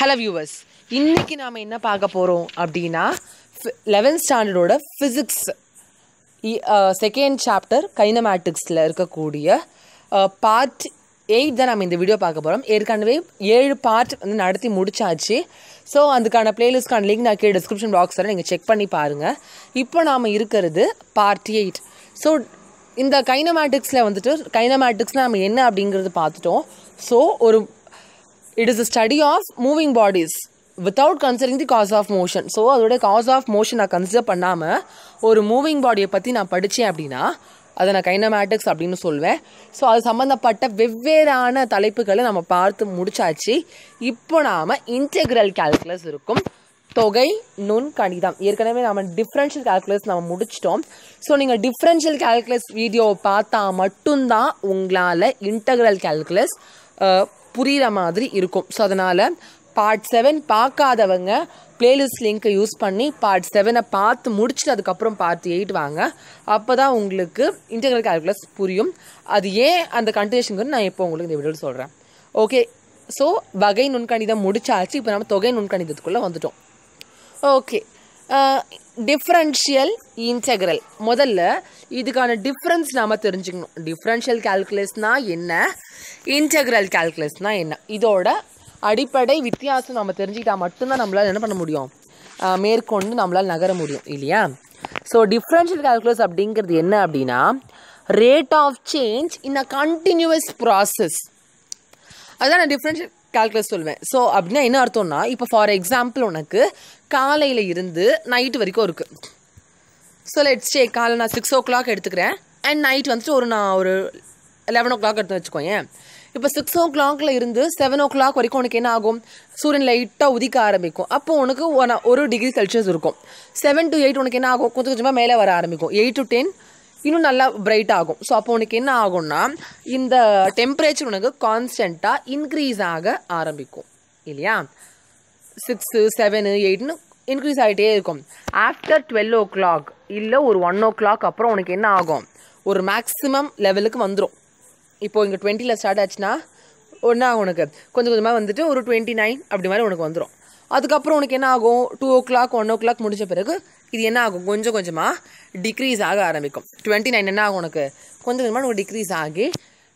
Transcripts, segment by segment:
Hello viewers, இன்றைக்கி நாம் என்ன பார்க்க போகிறோம் அப்படின்னா 11th ஸ்டாண்டர்டோட ஃபிசிக்ஸ் செகண்ட் சாப்டர் கைனமேட்டிக்ஸில் இருக்கக்கூடிய பார்ட் 8 தான் நம்ம இந்த வீடியோ பார்க்க போகிறோம். ஏற்கனவே 7 பார்ட் வந்து நடத்தி முடிச்சாச்சு. ஸோ அதுக்கான பிளேலிஸ்ட்கான லிங்க் நான் கீழே டிஸ்கிரிப்ஷன் பாக்ஸில் நீங்கள் செக் பண்ணி பாருங்கள். இப்போ நாம் இருக்கிறது பார்ட் 8. ஸோ இந்த கைனமேட்டிக்ஸில் வந்துட்டு கைனமேட்டிக்ஸ்னால் நம்ம என்ன அப்படிங்கிறது பார்த்துட்டோம். So it is a study of moving bodies without considering the cause of motion. So அதோட cause of motion நான் கன்சிடர் பண்ணாமல் ஒரு மூவிங் பாடியை பற்றி நான் படித்தேன் அப்படின்னா அதை நான் கைனமேட்டிக்ஸ் அப்படின்னு சொல்வேன். ஸோ அது சம்மந்தப்பட்ட வெவ்வேறான தலைப்புகளை நம்ம பார்த்து முடிச்சாச்சு. இப்போ நாம் இன்டெக்ரல் கால்குலஸ் இருக்கும், தொகை நுண் கணிதம். ஏற்கனவே நம்ம டிஃப்ரென்ஷியல் கால்குலஸ் நம்ம முடிச்சிட்டோம். ஸோ நீங்கள் டிஃப்ரென்ஷியல் கால்குலஸ் வீடியோவை பார்த்தா மட்டும்தான் உங்களால் இன்டெக்ரல் கால்குலஸ் புரிகிற மாதிரி இருக்கும். ஸோ அதனால் பார்ட் 7 பார்க்காதவங்க பிளேலிஸ்ட் லிங்க்கை யூஸ் பண்ணி பார்ட் 7 பார்த்து முடிச்சுட்டு அதுக்கப்புறம் பார்ட் 8 வாங்க. அப்போ தான் உங்களுக்கு இன்டெக்ரல் கால்குலஸ் புரியும். அது ஏன் அந்த கண்டினியூஷனுக்கு நான் இப்போ உங்களுக்கு இந்த வீடியோவில் சொல்கிறேன். ஓகே, ஸோ வகை நுண்கணிதம் முடிச்சாச்சு. இப்போ நம்ம தொகை நுண்கணிதத்துக்குள்ளே வந்துட்டோம். Okay, differential integral. முதல்ல இதுக்கான டிஃப்ரென்ஸ் நாம் தெரிஞ்சுக்கணும். டிஃப்ரென்ஷியல் கால்குலஸ்னால் என்ன, இன்டெக்ரல் கால்குலஸ்னால் என்ன, இதோட அடிப்படை வித்தியாசம் நம்ம தெரிஞ்சுக்கிட்டால் மட்டும்தான் நம்மளால் என்ன பண்ண முடியும், மேற்கொண்டு நம்மளால் நகர முடியும் இல்லையா. ஸோ டிஃப்ரென்ஷியல் கால்குலஸ் அப்படிங்கிறது என்ன அப்படின்னா rate of change in a continuous process. அதுதான் நான் டிஃப்ரென்ஷியல் கால்குலஸ் சொல்வேன். ஸோ அப்படின்னா என்ன அர்த்தம்னா, இப்போ ஃபார் எக்ஸாம்பிள் உனக்கு காலையில் இருந்து நைட்டு வரைக்கும் இருக்குது. ஸோ லெட்ஸ் சே காலை நான் 6 o'clock எடுத்துக்கிறேன் அண்ட் நைட் வந்துட்டு நான் ஒரு 11 o'clock எடுத்து வச்சுக்கோங்க. இப்போ 6 o'clockல இருந்து 7 o'clock வரைக்கும் உனக்கு என்ன ஆகும், சூரியன் லைட்டாக உதிக்க ஆரம்பிக்கும். அப்போ உனக்கு 1 degree Celsius இருக்கும். 7 to 8 உனக்கு என்ன ஆகும், கொஞ்சம் கொஞ்சமாக மேலே வர ஆரம்பிக்கும். 8 to 10 இன்னும் நல்லா பிரைட் ஆகும். ஸோ அப்போ உனக்கு என்ன ஆகும்னா இந்த டெம்பரேச்சர் உனக்கு கான்ஸ்டண்ட்டாக இன்க்ரீஸ் ஆக ஆரம்பிக்கும் இல்லையா. 6, 7, 8ன்னு இன்க்ரீஸ் ஆகிட்டே இருக்கும். ஆஃப்டர் 12 o'clock இல்லை ஒரு 1 o'clock அப்புறம் உனக்கு என்ன ஆகும், ஒரு மேக்ஸிமம் லெவலுக்கு வந்துடும். இப்போது இங்கே 20ல் ஸ்டார்ட் ஆச்சுன்னா ஒன்றா உனக்கு கொஞ்சம் கொஞ்சமாக வந்துட்டு ஒரு 29 அப்படி மாதிரி உனக்கு வந்துடும். அதுக்கப்புறம் உனக்கு என்ன ஆகும், 2 o'clock 1 o'clock முடிஞ்ச பிறகு இது என்ன ஆகும், கொஞ்சம் கொஞ்சமாக டிக்ரீஸ் ஆக ஆரம்பிக்கும். 29 என்ன ஆகும், உனக்கு கொஞ்சம் கொஞ்சமாக உனக்கு டிக்ரீஸ் ஆகி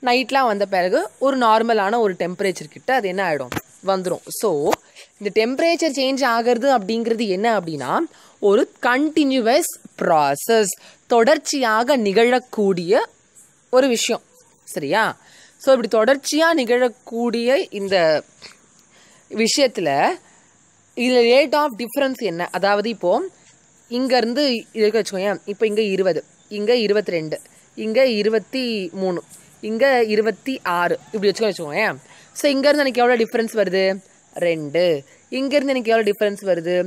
நைட்லாம் வந்த பிறகு ஒரு நார்மலான ஒரு டெம்பரேச்சர் கிட்ட அது என்ன ஆகிடும், வந்துடும். ஸோ இந்த டெம்பரேச்சர் சேஞ்ச் ஆகிறது அப்படிங்கிறது என்ன அப்படின்னா ஒரு கண்டினியூவஸ் ப்ராசஸ், தொடர்ச்சியாக நிகழக்கூடிய ஒரு விஷயம் சரியா. ஸோ இப்படி தொடர்ச்சியாக நிகழக்கூடிய இந்த விஷயத்தில் இதில் ரேட் ஆஃப் டிஃப்ரென்ஸ் என்ன, அதாவது இப்போது இங்கேருந்து இருக்க வச்சுக்கோங்க. இப்போ இங்கே 20, இங்கே 22, இங்கே 23, இங்கே 26 இப்படி வச்சுக்கோங்க. ஸோ இங்கேருந்து எனக்கு எவ்வளோ டிஃப்ரென்ஸ் வருது, 2. இங்கேருந்து எனக்கு எவ்வளோ டிஃப்ரென்ஸ் வருது,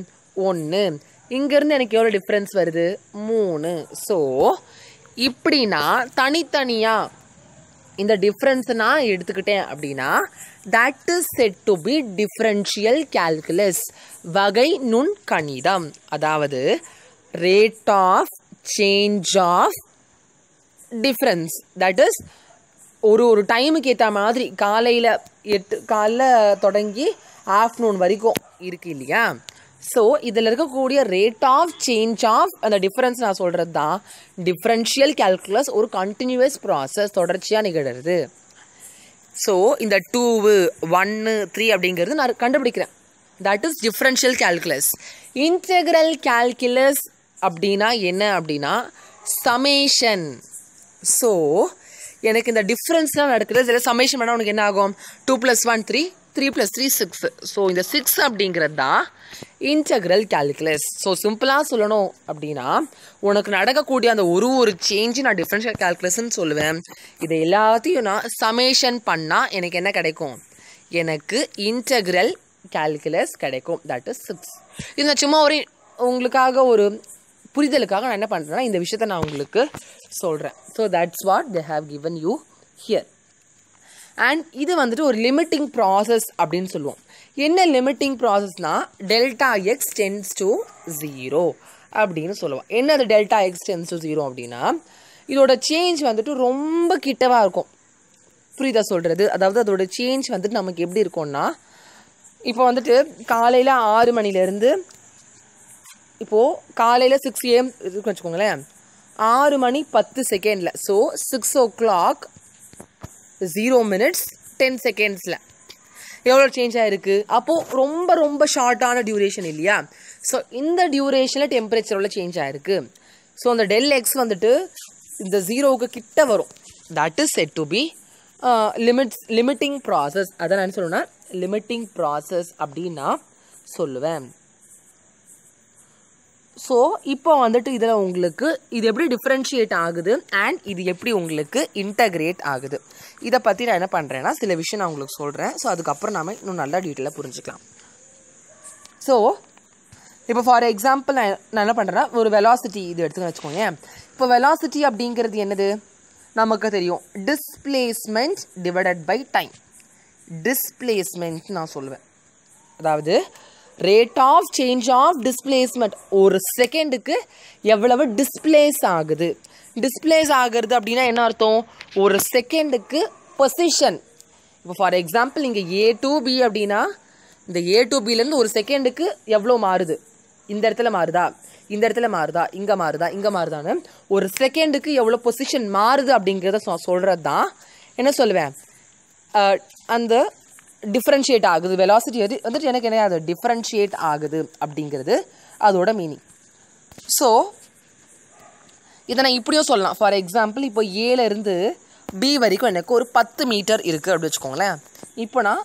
1. இங்கேருந்து எனக்கு எவ்வளோ டிஃப்ரென்ஸ் வருது, 3. ஸோ இப்படின்னா தனித்தனியாக இந்த டிஃப்ரென்ஸ் நான் எடுத்துக்கிட்டேன் அப்படின்னா that is set to be differential calculus, வகை நுண் கணிதம். அதாவது rate of change of difference, that is ஒரு டைமுக்கு ஏற்ற மாதிரி காலையில் தொடங்கி ஆஃப்டர்நூன் வரைக்கும் இருக்குது இல்லையா. ஸோ இதில் இருக்கக்கூடிய ரேட் ஆஃப் சேஞ்ச் ஆஃப் அந்த டிஃப்ரென்ஸ் நான் சொல்கிறது தான் டிஃப்ரென்ஷியல் கால்குலஸ். ஒரு கண்டினியூவஸ் ப்ராசஸ், தொடர்ச்சியாக நிகழ்கிறது. ஸோ இந்த 2, 1, 3 அப்படிங்கிறது நான் கண்டுபிடிக்கிறேன். That is differential calculus. Integral calculus அப்படின்னா என்ன அப்படின்னா சமேஷன். ஸோ எனக்கு இந்த டிஃப்ரென்ஸ்லாம் நடக்குது, இதில் சமேஷன் பண்ணால் உனக்கு என்ன ஆகும், 2 + 1 3, 3 + 3 6. ஸோ இந்த 6 அப்படிங்கிறது தான் இன்டெக்ரல் கால்குலஸ். ஸோ சிம்பிளாக சொல்லணும் அப்படின்னா உனக்கு நடக்கக்கூடிய அந்த ஒரு சேஞ்சு நான் டிஃப்ரென்ஷியல் கால்குலஸ்ன்னு சொல்லுவேன். இதை எல்லாத்தையும் நான் சமேஷன் பண்ணால் எனக்கு என்ன கிடைக்கும், எனக்கு இன்டெக்ரல் கால்குலஸ் கிடைக்கும். That is 6. இது நான் சும்மா உங்களுக்காக ஒரு புரிதலுக்காக நான் என்ன பண்ணுறேன்னா இந்த விஷயத்த நான் உங்களுக்கு சொல்கிறேன். So that's what they have given you here. And இது வந்துட்டு ஒரு லிமிட்டிங் ப்ராசஸ் அப்படின்னு சொல்லுவோம். என்ன லிமிட்டிங் ப்ராசஸ்னால் டெல்டா எக்ஸ் டென்ஸ் டு 0 அப்படின்னு சொல்லுவோம். என்னது டெல்டா எக்ஸ் டென்ஸ் டு 0 அப்படின்னா இதோட சேஞ்ச் வந்துட்டு ரொம்ப கிட்டவாக இருக்கும். புரியுதா சொல்கிறது, அதாவது அதோட சேஞ்ச் வந்துட்டு நமக்கு எப்படி இருக்கும்னா இப்போ வந்துட்டு காலையில் 6 மணிலேருந்து இப்போது காலையில் 6 AM இருக்குன்னு வச்சுக்கோங்களேன். 6 மணி 10 செகண்டில், ஸோ 6 o'clock 0 minutes 10 secondsல எவ்வளோ சேஞ்ச் ஆகிருக்கு. அப்போது ரொம்ப ரொம்ப ஷார்ட்டான டியூரேஷன் இல்லையா. ஸோ இந்த டியூரேஷனில் டெம்பரேச்சரோட சேஞ்ச் ஆகிருக்கு. ஸோ அந்த ΔX வந்துட்டு இந்த 0க்கு கிட்ட வரும். That is set to be limiting process. அதை நான் என்ன சொல்லுவேன்னா லிமிட்டிங் ப்ராசஸ் அப்படின்னு நான் சொல்லுவேன். ஸோ இப்போ வந்துட்டு இதில் உங்களுக்கு இது எப்படி டிஃப்ரென்ஷியேட் ஆகுது அண்ட் இது எப்படி உங்களுக்கு இன்டகிரேட் ஆகுது, இதை பற்றி நான் என்ன பண்ணுறேன்னா சில விஷயம் நான் உங்களுக்கு சொல்கிறேன். ஸோ அதுக்கப்புறம் நாம் இன்னும் நல்லா டீட்டெயிலாக புரிஞ்சுக்கலாம். ஸோ இப்போ ஃபார் எக்ஸாம்பிள் நான் என்ன பண்ணுறேன்னா ஒரு வெலாசிட்டி இது எடுத்துன்னு வச்சுக்கோங்க. இப்போ வெலாசிட்டி அப்படிங்கிறது என்னது நமக்கு தெரியும், displacement divided by time. Displacement நான் சொல்லுவேன், அதாவது rate of change of displacement. ஒரு செகண்டுக்கு எவ்வளவு டிஸ்பிளேஸ் ஆகுது. டிஸ்பிளேஸ் ஆகுறது அப்படின்னா என்ன அர்த்தம், ஒரு செகண்டுக்கு பொசிஷன். இப்போ ஃபார் எக்ஸாம்பிள் இங்கே A to B அப்படின்னா இந்த A to Bலேருந்து ஒரு செகண்டுக்கு எவ்வளோ மாறுது, இந்த இடத்துல மாறுதா, இந்த இடத்துல மாறுதா, இங்கே மாறுதா, இங்கே மாறுதான்னு ஒரு செகண்டுக்கு எவ்வளோ பொசிஷன் மாறுது அப்படிங்கிறத சொல்கிறது தான் என்ன சொல்லுவேன், அந்த டிஃப்ரென்ஷியேட் ஆகுது. வெலாசிட்டி வந்துட்டு எனக்கு என்ன அது டிஃப்ரென்ஷியேட் ஆகுது அப்படிங்கிறது அதோட மீனிங். ஸோ இதை நான் இப்படியும் சொல்லலாம். ஃபார் எக்ஸாம்பிள் இப்போ ஏலேருந்து B வரைக்கும் எனக்கு ஒரு 10 மீட்டர் இருக்குது அப்படி வச்சுக்கோங்களேன். இப்போ நான்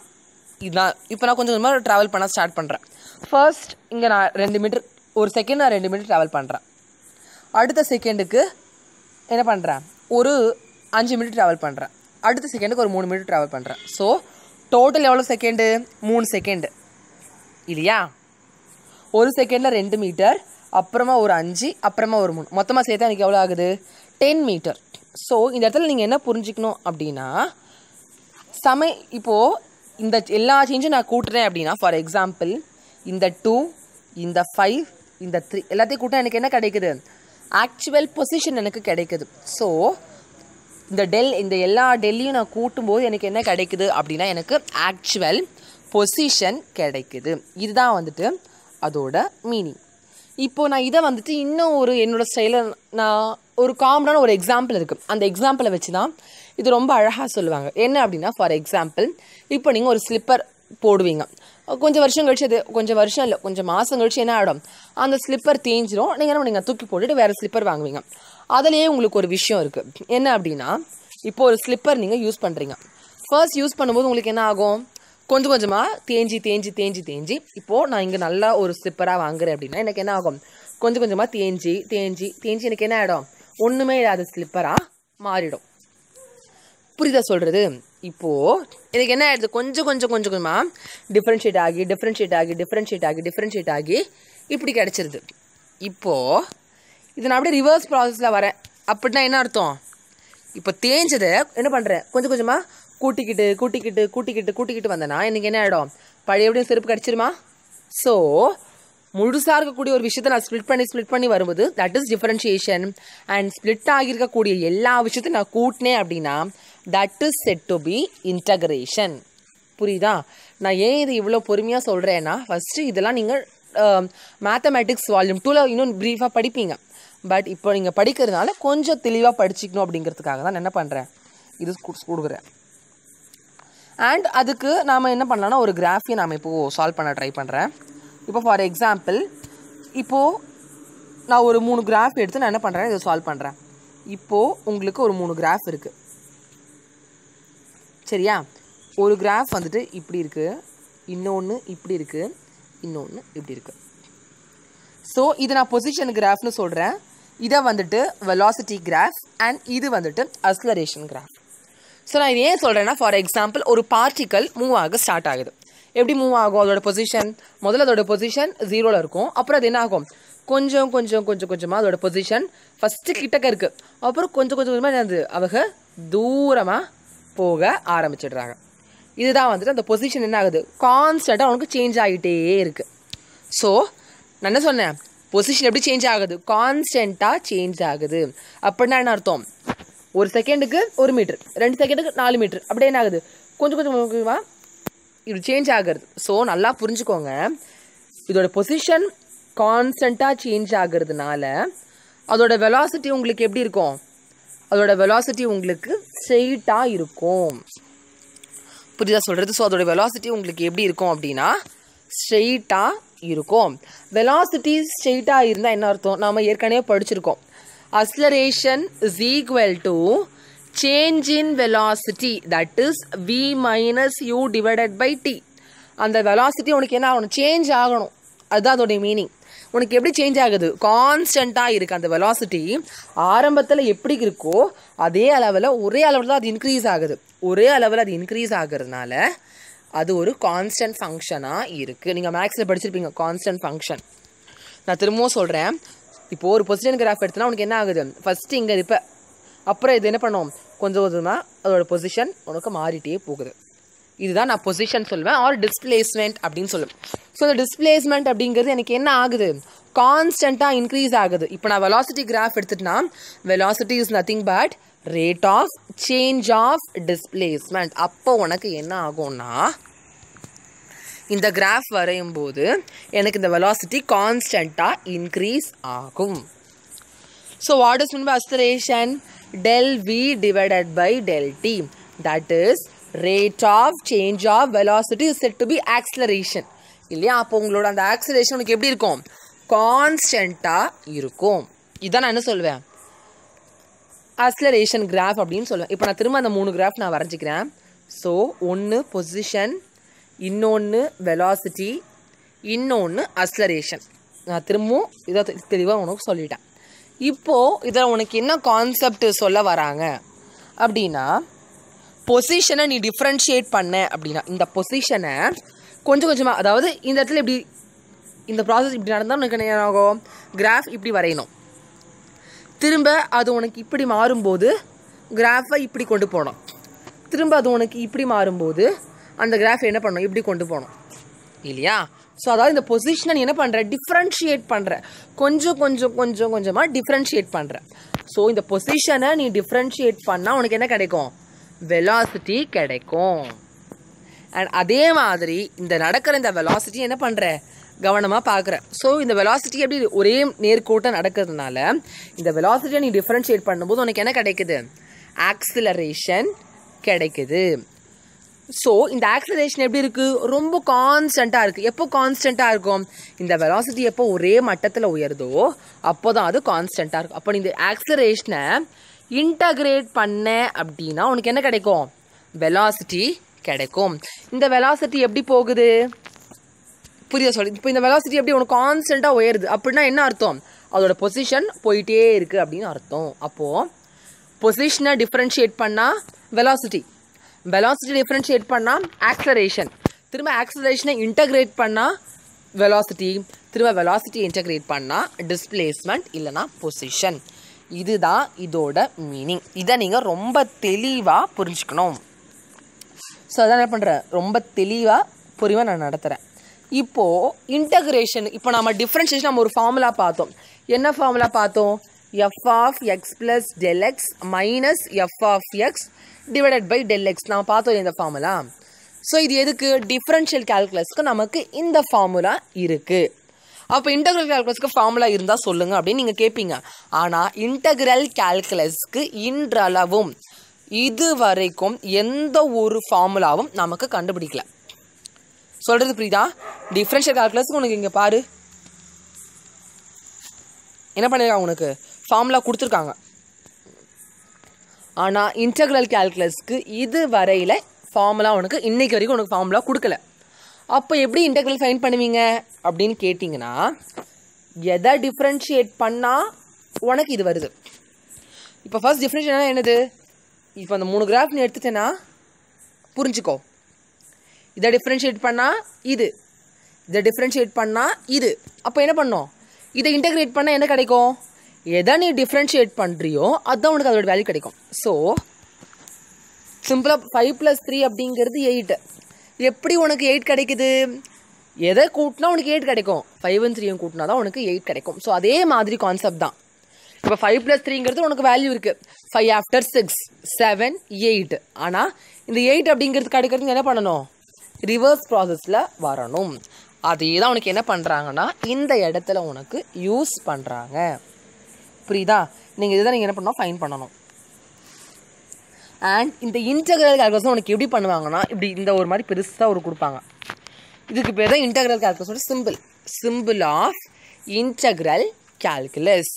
கொஞ்சம் கொஞ்சமாக ட்ராவல் பண்ண ஸ்டார்ட் பண்ணுறேன். ஃபர்ஸ்ட் இங்கே நான் 2 மீட்டர், ஒரு செகண்ட் நான் 2 மீட்டர் ட்ராவல் பண்ணுறேன். அடுத்த செகண்டுக்கு என்ன பண்ணுறேன், ஒரு 5 மீட்டர் ட்ராவல் பண்ணுறேன். அடுத்த செகண்டுக்கு ஒரு 3 மீட்டர் ட்ராவல் பண்ணுறேன். ஸோ டோட்டல் எவ்வளோ செகண்டு, 3 செகண்டு இல்லையா. ஒரு செகண்டில் 2 மீட்டர், அப்புறமா ஒரு 5, அப்புறமா ஒரு 3, மொத்தமாக சேர்த்தா எனக்கு எவ்வளோ ஆகுது 10 மீட்டர். ஸோ இந்த இடத்துல நீங்கள் என்ன புரிஞ்சுக்கணும் அப்படின்னா இப்போது இந்த எல்லா சேஞ்சும் நான் கூட்டுறேன் அப்படின்னா ஃபார் எக்ஸாம்பிள் இந்த 2, இந்த 5, இந்த 3 எல்லாத்தையும் கூட்டினா எனக்கு என்ன கிடைக்குது, ஆக்சுவல் பொசிஷன் எனக்கு கிடைக்குது. ஸோ இந்த எல்லா டெல்லியும் நான் கூட்டும்போது எனக்கு என்ன கிடைக்குது அப்படின்னா எனக்கு ஆக்சுவல் பொசிஷன் கிடைக்குது. இதுதான் வந்துட்டு அதோட மீனிங். இப்போது நான் இதை வந்துட்டு இன்னும் என்னோடய ஸ்டைலில் நான் ஒரு காமனான ஒரு எக்ஸாம்பிள் இருக்குது. அந்த எக்ஸாம்பிளை வச்சு தான் இது ரொம்ப அழகாக சொல்லுவாங்க. என்ன அப்படின்னா ஃபார் எக்ஸாம்பிள் இப்போ நீங்கள் ஒரு ஸ்லிப்பர் போடுவீங்க, கொஞ்சம் வருஷம் கழிச்சு கொஞ்சம் வருஷம் இல்லை கொஞ்சம் மாதம் கழிச்சு என்ன ஆகிடும், அந்த ஸ்லிப்பர் தேஞ்சிடும். நீங்கள் தூக்கி போட்டுட்டு வேறு ஸ்லிப்பர் வாங்குவீங்க. அதுலேயே உங்களுக்கு ஒரு விஷயம் இருக்குது. என்ன அப்படின்னா இப்போ ஒரு ஸ்லிப்பர் நீங்கள் யூஸ் பண்ணுறீங்க. ஃபர்ஸ்ட் யூஸ் பண்ணும்போது உங்களுக்கு என்ன ஆகும், கொஞ்சம் கொஞ்சமாக தேஞ்சி இப்போது நான் இங்கே நல்லா ஒரு ஸ்லிப்பராக வாங்குறேன் அப்படின்னா எனக்கு என்ன ஆகும், கொஞ்சம் கொஞ்சமாக தேஞ்சி எனக்கு என்ன ஆகிடும், ஒன்றுமே இல்லாத ஸ்லிப்பராக மாறிடும். புரியுதா சொல்கிறது. இப்போது எனக்கு என்ன ஆகிடுது, கொஞ்சம் கொஞ்சமாக டிஃப்ரென்ஷியேட் ஆகி இப்படி கிடச்சிருது. இப்போது இது நான் அப்படியே ரிவர்ஸ் ப்ராசஸில் வரேன். அப்படின்னா என்ன அர்த்தம், இப்போ தேஞ்சதை என்ன பண்ணுறேன், கொஞ்சம் கொஞ்சமாக கூட்டிக்கிட்டு வந்தேன்னா எனக்கு என்ன ஆகிடும், பழைய எப்படியும் செருப்பு கிடச்சிருமா. ஸோ முழுசாக இருக்கக்கூடிய ஒரு விஷயத்தை நான் ஸ்ப்ளிட் பண்ணி வரும்போது that is differentiation. And split ஆகியிருக்கக்கூடிய எல்லா விஷயத்தையும் நான் கூட்டினேன் அப்படின்னா that is set to be integration. புரியுதா. நான் ஏன் இது இவ்வளோ பொறுமையாக சொல்கிறேன்னா ஃபஸ்ட்டு இதெல்லாம் நீங்கள் மேத்தமேட்டிக்ஸ் வால்யூம் 2ல் இன்னும் ப்ரீஃபாக படிப்பீங்க. பட் இப்போ நீங்கள் படிக்கிறதுனால கொஞ்சம் தெளிவாக படிச்சிக்கணும் அப்படிங்கிறதுக்காக தான் நான் என்ன பண்ணுறேன், இது கொடுக்குறேன். அண்ட் அதுக்கு நாம் என்ன பண்ணலான்னா ஒரு கிராஃபையை நாம் இப்போது சால்வ் பண்ண ட்ரை பண்ணுறேன். இப்போ ஃபார் எக்ஸாம்பிள் இப்போது நான் ஒரு 3 கிராஃப் எடுத்து நான் என்ன பண்ணுறேன், இதை சால்வ் பண்ணுறேன். இப்போது உங்களுக்கு ஒரு 3 கிராஃப் இருக்குது சரியா. ஒரு கிராஃப் வந்துட்டு இப்படி இருக்குது, இன்னொன்று இப்படி இருக்குது, இன்னொன்று இப்படி இருக்குது. ஸோ இது நான் பொசிஷன் கிராஃப்னு சொல்கிறேன். இதை வந்துட்டு வெலாசிட்டி கிராஃப் அண்ட் இது வந்துட்டு அக்ஸலரேஷன் கிராஃப். ஸோ நான் இது ஏன் சொல்கிறேன்னா ஃபார் எக்ஸாம்பிள் ஒரு பார்ட்டிக்கல் மூவ் ஆக ஸ்டார்ட் ஆகுது. எப்படி மூவ் ஆகும், அதோட பொசிஷன் முதல்ல அதோட பொசிஷன் 0ல் இருக்கும். அப்புறம் அது என்ன ஆகும், கொஞ்சமாக அதோட பொசிஷன் ஃபஸ்ட்டு கிட்டக்க இருக்குது. அப்புறம் கொஞ்சமாக என்னது அவங்க தூரமாக போக ஆரம்பிச்சிடுறாங்க. இதுதான் வந்துட்டு அந்த பொசிஷன் என்ன ஆகுது, கான்ஸ்டண்ட்டாக அவனுக்கு சேஞ்ச் ஆகிட்டே இருக்குது. ஸோ நான் என்ன சொன்னேன், பொசிஷன் எப்படி சேஞ்ச் ஆகுது, கான்ஸ்டண்ட்டாக சேஞ்ச் ஆகுது. அப்படின்னா என்ன அர்த்தம், ஒரு செகண்டுக்கு 1 மீட்டர், 2 செகண்டுக்கு 4 மீட்டர், அப்படியே என்ன ஆகுது, கொஞ்சமாக இது சேஞ்ச் ஆகுறது. ஸோ நல்லா புரிஞ்சுக்கோங்க, இதோட பொசிஷன் கான்ஸ்டண்ட்டாக சேஞ்ச் ஆகுறதுனால அதோட வெலாசிட்டி உங்களுக்கு எப்படி இருக்கும்? அதோட வெலாசிட்டி உங்களுக்கு ஸ்ட்ரெயிட்டாக இருக்கும். புரியுதா சொல்கிறது? ஸோ அதோட வெலாசிட்டி உங்களுக்கு எப்படி இருக்கும் அப்படின்னா ஸ்ட்ரெயிட்டாக இருக்கும். வெலாசிட்டி ஸ்ட்ரெயிட்டாக இருந்தால் என்ன அர்த்தம்? நாம் ஏற்கனவே படிச்சிருக்கோம். Acceleration is equal to change in velocity, that is v minus u divided by t. அந்த வெலாசிட்டி உனக்கு என்ன ஆகணும்? சேஞ்ச் ஆகணும். அதுதான் அதோடைய மீனிங். உனக்கு எப்படி சேஞ்ச் ஆகுது? கான்ஸ்டண்ட்டாக இருக்குது அந்த வெலாசிட்டி. ஆரம்பத்தில் எப்படி இருக்கோ அதே அளவில் ஒரே அளவில் தான் அது இன்க்ரீஸ் ஆகுது. ஒரே அளவில் அது இன்க்ரீஸ் ஆகுறதுனால அது ஒரு கான்ஸ்டன்ட் ஃபங்க்ஷனாக இருக்குது. நீங்கள் மேக்ஸில் படிச்சிருப்பீங்க கான்ஸ்டன்ட் ஃபங்க்ஷன். நான் திரும்பவும் சொல்கிறேன். இப்போது ஒரு பொசிஷன் கிராஃப் எடுத்தோன்னா உனக்கு என்ன ஆகுது? ஃபஸ்ட்டு இங்கே இருப்ப, அப்புறம் இது என்ன பண்ணும்? கொஞ்சம் கொஞ்சமாக அதோட பொசிஷன் உனக்கு மாறிட்டே போகுது. இதுதான் நான் பொசிஷன் சொல்லுவேன், ஆர் டிஸ்பிளேஸ்மெண்ட் அப்படின்னு சொல்லுவேன். ஸோ இந்த டிஸ்பிளேஸ்மெண்ட் அப்படிங்கிறது எனக்கு என்ன ஆகுது? கான்ஸ்டண்ட்டாக இன்க்ரீஸ் ஆகுது. இப்போ நான் வெலாசிட்டி கிராஃப் எடுத்துட்டேன்னா velocity is nothing but rate of change of displacement. அப்போ உனக்கு என்ன ஆகும்னா இந்த கிராஃப் வரையும் போது எனக்கு இந்த வெலாசிட்டி கான்ஸ்டண்ட்டாக இன்க்ரீஸ் ஆகும். So what is mean by acceleration? del v divided by del t, that is rate of change of velocity is said to be acceleration. இல்லையா? அப்போ உங்களோட அந்த ஆக்சலேஷன் உனக்கு எப்படி இருக்கும்? கான்ஸ்டண்ட்டாக இருக்கும். இதான் நான் என்ன சொல்லுவேன்? அக்ஸலரேஷன் கிராஃப் அப்படின்னு சொல்லுவேன். இப்போ நான் திரும்ப அந்த 3 கிராஃப் நான் வரைஞ்சிக்கிறேன். ஸோ ஒன்று பொசிஷன், இன்னொன்று வெலாசிட்டி, இன்னொன்று அக்ஸலரேஷன். நான் திரும்பவும் இதை தெளிவாக உனக்கு சொல்லிட்டேன். இப்போது இதில் உனக்கு என்ன கான்செப்ட் சொல்ல வராங்க அப்படின்னா, பொசிஷனை நீ டிஃப்ரென்ஷியேட் பண்ண அப்படின்னா இந்த பொசிஷனை கொஞ்சம் கொஞ்சமாக, அதாவது இந்த இடத்துல இப்படி இந்த ப்ராசஸ் இப்படி நடந்தால் உனக்கு என்ன ஆகும்? கிராஃப் இப்படி வரையணும். திரும்ப அது உனக்கு இப்படி மாறும்போது கிராஃபை இப்படி கொண்டு போகணும். திரும்ப அது உனக்கு இப்படி மாறும்போது அந்த கிராஃப் என்ன பண்ணணும்? இப்படி கொண்டு போகணும் இல்லையா? ஸோ அதாவது இந்த பொசிஷனை நீ என்ன பண்ணுற? டிஃப்ரென்ஷியேட் பண்ணுற. கொஞ்சமாக டிஃப்ரென்ஷியேட் பண்ணுற. ஸோ இந்த பொசிஷனை நீ டிஃப்ரென்ஷியேட் பண்ணால் உனக்கு என்ன கிடைக்கும்? வெலாசிட்டி கிடைக்கும். அண்ட் அதே மாதிரி இந்த நடக்கிற இந்த வெலாசிட்டி என்ன பண்ணுற? கவனமாக பார்க்குற. ஸோ இந்த வெலாசிட்டி எப்படி ஒரே நேர்கோட்டாக நடக்கிறதுனால இந்த வெலாசிட்டியை நீ டிஃப்ரென்ஷியேட் பண்ணும்போது உனக்கு என்ன கிடைக்குது? ஆக்ஸலரேஷன் கிடைக்குது. ஸோ இந்த ஆக்ஸலரேஷன் எப்படி இருக்குது? ரொம்ப கான்ஸ்டண்ட்டாக இருக்குது. எப்போ கான்ஸ்டண்ட்டாக இருக்கும்? இந்த வெலாசிட்டி எப்போ ஒரே மட்டத்தில் உயருதோ அப்போ தான் அது கான்ஸ்டண்ட்டாக இருக்கும். அப்போ இந்த ஆக்ஸலரேஷனை இன்டகிரேட் பண்ண அப்படின்னா உனக்கு என்ன கிடைக்கும்? வெலாசிட்டி கிடைக்கும். இந்த வெலாசிட்டி எப்படி போகுது? புரியுதா சொல்லி? இப்போ இந்த வெலாசிட்டி எப்படி உனக்கு கான்ஸ்டண்ட்டாக உயருது அப்படின்னா என்ன அர்த்தம்? அதோட பொசிஷன் போயிட்டே இருக்குது அப்படின்னு அர்த்தம். அப்போது பொசிஷனை டிஃப்ரென்ஷியேட் பண்ணால் வெலாசிட்டி, வெலாசிட்டி டிஃப்ரென்ஷியேட் பண்ணால் ஆக்ஸலரேஷன், திரும்ப ஆக்ஸலரேஷனை இன்டகிரேட் பண்ணால் வெலாசிட்டி, திரும்ப வெலாசிட்டி இன்டகிரேட் பண்ணால் டிஸ்பிளேஸ்மெண்ட் இல்லைனா பொசிஷன். இதுதான் இதோட மீனிங். இதை நீங்கள் ரொம்ப தெளிவாக புரிஞ்சுக்கணும். ஸோ அதான் என்ன பண்ணுறேன்? ரொம்ப தெளிவாக புரிவாக நான் நடத்துகிறேன். இப்போது இன்டகிரேஷன், இப்போ நம்ம டிஃப்ரென்ஷியேஷன் நம்ம ஒரு ஃபார்முலா பார்த்தோம். என்ன ஃபார்முலா பார்த்தோம்? f of x plus del x minus f of x divided by del x. நான் பார்த்தோம் இந்த ஃபார்முலா. ஸோ இது எதுக்கு? டிஃப்ரென்ஷியல் கால்குலஸ்க்கு நமக்கு இந்த ஃபார்முலா இருக்குது. அப்போ இன்டகிரல் கால்குலஸ்க்கு ஃபார்முலா இருந்தால் சொல்லுங்கள் அப்படின்னு நீங்கள் கேட்பீங்க. ஆனால் இன்டகிரல் கால்குலஸ்க்கு இன்றளவும் இது வரைக்கும் எந்த ஒரு ஃபார்முலாவும் நமக்கு கண்டுபிடிக்கல. சொல்கிறது புரியுதா? டிஃப்ரென்ஷியல் கால்குலஸ்க்கு உனக்கு இங்கே பாரு என்ன பண்ணிருக்காங்க, உனக்கு ஃபார்முலா கொடுத்துருக்காங்க. ஆனால் இன்டகிரல் கால்குலஸ்க்கு இது வரையில் ஃபார்முலா உனக்கு இன்றைக்கு வரைக்கும் உனக்கு ஃபார்முலா கொடுக்கல. அப்போ எப்படி இன்டகிரல் ஃபைண்ட் பண்ணுவீங்க அப்படின்னு கேட்டிங்கன்னா, எதை டிஃப்ரென்ஷியேட் பண்ணால் உனக்கு இது வருது? இப்போ ஃபர்ஸ்ட் டிஃப்ரென்ஷியேட் என்னது? இப்போ அந்த 3 கிராஃப் நீ எடுத்துட்டேன்னா புரிஞ்சுக்கோ. இதை டிஃப்ரென்ஷியேட் பண்ணால் இது, இதை டிஃப்ரென்ஷியேட் பண்ணால் இது. அப்போ என்ன பண்ணோம்? இதை இன்டகிரேட் பண்ணால் என்ன கிடைக்கும்? எதை நீ டிஃப்ரென்ஷியேட் பண்ணுறியோ அதுதான் உனக்கு அதோட வேல்யூ கிடைக்கும். ஸோ சிம்பிளாக 5 + 3 அப்படிங்கிறது 8. எப்படி உனக்கு 8 கிடைக்குது? எதை கூட்டினா உனக்கு 8 கிடைக்கும்? 5 3 கூட்டினா தான் உனக்கு 8 கிடைக்கும். ஸோ அதே மாதிரி கான்செப்ட் தான். இப்போ 5 + 3ங்கிறது உனக்கு வேல்யூ இருக்குது. 5 after 6 7 8. ஆனால் இந்த 8 அப்படிங்கிறது கிடைக்கிறதுக்கு என்ன பண்ணணும்? ரிவர்ஸ் ப்ராசஸில் வரணும். அதே தான் உனக்கு என்ன பண்ணுறாங்கன்னா இந்த இடத்துல உனக்கு யூஸ் பண்ணுறாங்க. புரியுதா? நீங்கள் இதுதான் நீங்கள் என்ன பண்ணணும், ஃபைன் பண்ணணும். அண்ட் இந்த இன்டெக்ரல் கால்குலஸ் உனக்கு எப்படி பண்ணுவாங்கன்னா இப்படி இந்த ஒரு மாதிரி பெருசாக ஒரு கொடுப்பாங்க. இதுக்கு பேர் தான் இன்டெக்ரல் கால்குலஸோட symbol of integral calculus.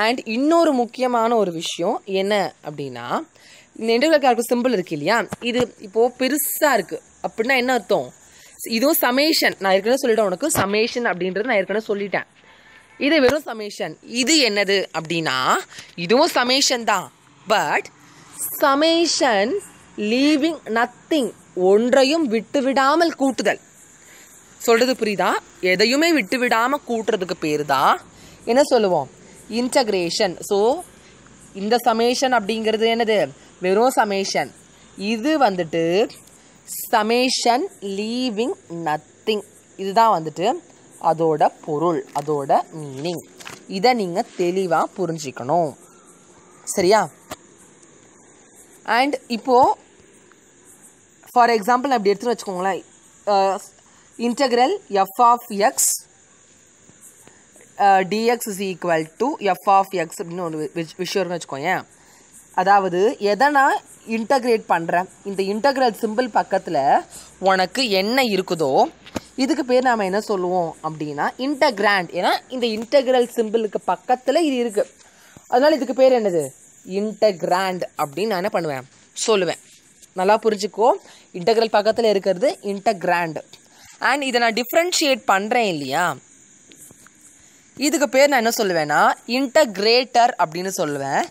And இன்னொரு முக்கியமான ஒரு விஷயம் என்ன அப்படின்னா, இந்த இன்டெக்ரல் கால்குலஸ் சிம்பிள் இருக்கு இல்லையா, இது இப்போது பெருசாக இருக்குது அப்படின்னா என்ன அர்த்தம்? இதுவும் சமேஷன். நான் ஏற்கனவே சொல்லிட்டேன் உனக்கு, சமேஷன் அப்படின்றது நான் ஏற்கனவே சொல்லிட்டேன். இது வெறும் சமேஷன். இது என்னது அப்படின்னா இதுவும் சமேஷன் தான், பட் சமேஷன் லீவிங் நத்திங், ஒன்றையும் விட்டு விடாமல் கூட்டுதல். சொல்கிறது புரியுதா? எதையுமே விட்டு விடாமல் கூட்டுறதுக்கு பேர் தான் என்ன சொல்லுவோம், இன்டகிரேஷன். ஸோ இந்த சமேஷன் அப்படிங்கிறது என்னது, வெறும் சமேஷன். இது வந்துட்டு சமேஷன் லீவிங் நத்திங், இதுதான் வந்துட்டு அதோட பொருள், அதோட மீனிங். இதை நீங்கள் தெளிவாக புரிஞ்சிக்கணும். சரியா? அண்ட் இப்போது ஃபார் எக்ஸாம்பிள் அப்படி எடுத்துன்னு வச்சுக்கோங்களேன், integral f of x dx is equal to f of x அப்படின்னு ஒரு விஷயம்னு வச்சுக்கோங்க. அதாவது எதை நான் இன்டகிரேட் பண்ணுறேன், இந்த இன்டகிரல் சிம்பிள் பக்கத்தில் உனக்கு என்ன இருக்குதோ இதுக்கு பேர் நாம் என்ன சொல்லுவோம் அப்படின்னா இன்டகிராண்ட். ஏன்னா இந்த இன்டகிரல் சிம்பிளுக்கு பக்கத்தில் இது இருக்குது, அதனால் இதுக்கு பேர் என்னது, இன்டகிராண்ட் அப்படின்னு நான் என்ன பண்ணுவேன், சொல்லுவேன். நல்லா புரிஞ்சுக்கோ, இன்டகிரல் பக்கத்தில் இருக்கிறது இன்டகிராண்ட். அண்ட் இதை நான் டிஃப்ரென்ஷியேட் பண்ணுறேன் இல்லையா, இதுக்கு பேர் நான் என்ன சொல்லுவேன்னா இன்டகிரேட்டர் அப்படின்னு சொல்லுவேன்.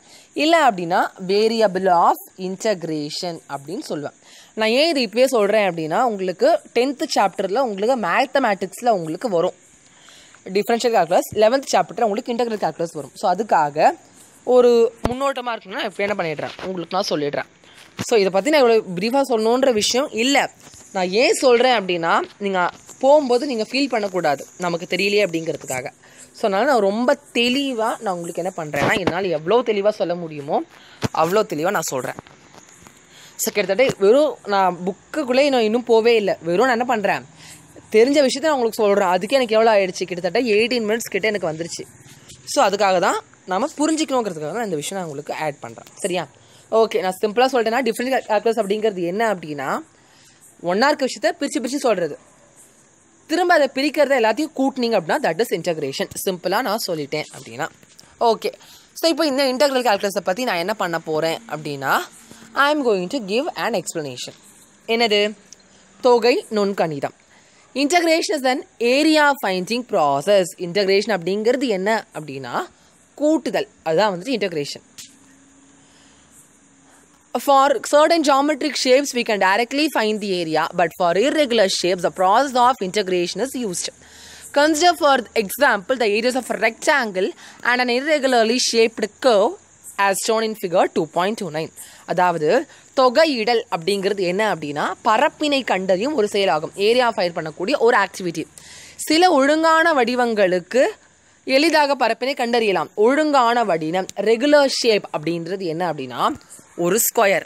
இல்லை அப்படின்னா வேரியபிள் ஆஃப் இன்டகிரேஷன் அப்படின்னு சொல்லுவேன். நான் ஏன் இது இப்போயே சொல்கிறேன் அப்படின்னா உங்களுக்கு 10th சாப்டரில் உங்களுக்கு மேத்தமேட்டிக்ஸில் உங்களுக்கு வரும் டிஃப்ரென்ஷியல் கால்குலஸ், 11th சாப்டரில் உங்களுக்கு இன்டகிரல் கால்குலஸ் வரும். ஸோ அதுக்காக ஒரு முன்னோட்டமாக இருக்குன்னா இப்போ என்ன பண்ணிடுறேன் உங்களுக்கு நான் சொல்லிடுறேன். ஸோ இதை பற்றி நான் இவ்வளோ ப்ரீஃபாக சொல்லணுன்ற விஷயம் இல்லை. நான் ஏன் சொல்கிறேன் அப்படின்னா நீங்கள் போகும்போது நீங்கள் ஃபீல் பண்ணக்கூடாது நமக்கு தெரியலையே அப்படிங்கிறதுக்காக. ஸோ அதனால் நான் ரொம்ப தெளிவாக நான் உங்களுக்கு என்ன பண்ணுறேன்னா என்னால் எவ்வளோ தெளிவாக சொல்ல முடியுமோ அவ்வளோ தெளிவாக நான் சொல்கிறேன். ஸோ கிட்டத்தட்ட வெறும் நான் புக்குக்குள்ளே நான் இன்னும் போவே இல்லை, வெறும் நான் என்ன பண்ணுறேன் தெரிஞ்ச விஷயத்த நான் உங்களுக்கு சொல்கிறேன். அதுக்கே எனக்கு எவ்வளோ ஆயிடுச்சு, கிட்டத்தட்ட 18 minutes கிட்டே எனக்கு வந்துருச்சு. ஸோ அதுக்காக தான் நம்ம புரிஞ்சிக்கணுங்கிறதுக்காக தான் இந்த விஷயம் நான் உங்களுக்கு ஆட் பண்ணுறேன். சரியா? ஓகே, நான் சிம்பிளாக சொல்லிட்டேன்னா டிஃப்ரெண்ட் கால்குலஸ் அப்படிங்கிறது என்ன அப்படின்னா ஒன்றா இருக்க விஷயத்த பிரித்து சொல்கிறது, திரும்ப அதை பிரிக்கிறத எல்லாத்தையும் கூட்டினீங்க அப்படின்னா தட் இஸ் இன்டகிரேஷன். சிம்பிளாக நான் சொல்லிட்டேன் அப்படின்னா ஓகே. ஸோ இப்போ இந்த இன்டகிரல் கால்குலஸை பற்றி நான் என்ன பண்ண போகிறேன் அப்படின்னா I am going to give an explanation. என்னது? தொகை நுண்கணிதம். Integration is an area finding process. Integration அப்படிங்கிறது என்ன அப்படின்னா கூட்டுதல், அதுதான் வந்துட்டு integration. For certain geometric shapes, we can directly find the area, but for irregular shapes, the process of integration is used. Consider, for example, the areas of a rectangle and an irregularly shaped curve as shown in figure 2.29. அதாவது தொகையிடல் அப்படிங்கிறது என்ன அப்படின்னா பரப்பினை கண்டறியும் ஒரு செயலாகும். Area find பண்ணக்கூடிய ஒரு ஆக்டிவிட்டி. சில ஒழுங்கான வடிவங்களுக்கு எளிதாக பரப்பினை கண்டறியலாம். ஒழுங்கான வடிவம் ரெகுலர் ஷேப் அப்படின்றது என்ன அப்படின்னா ஒரு ஸ்கொயர்,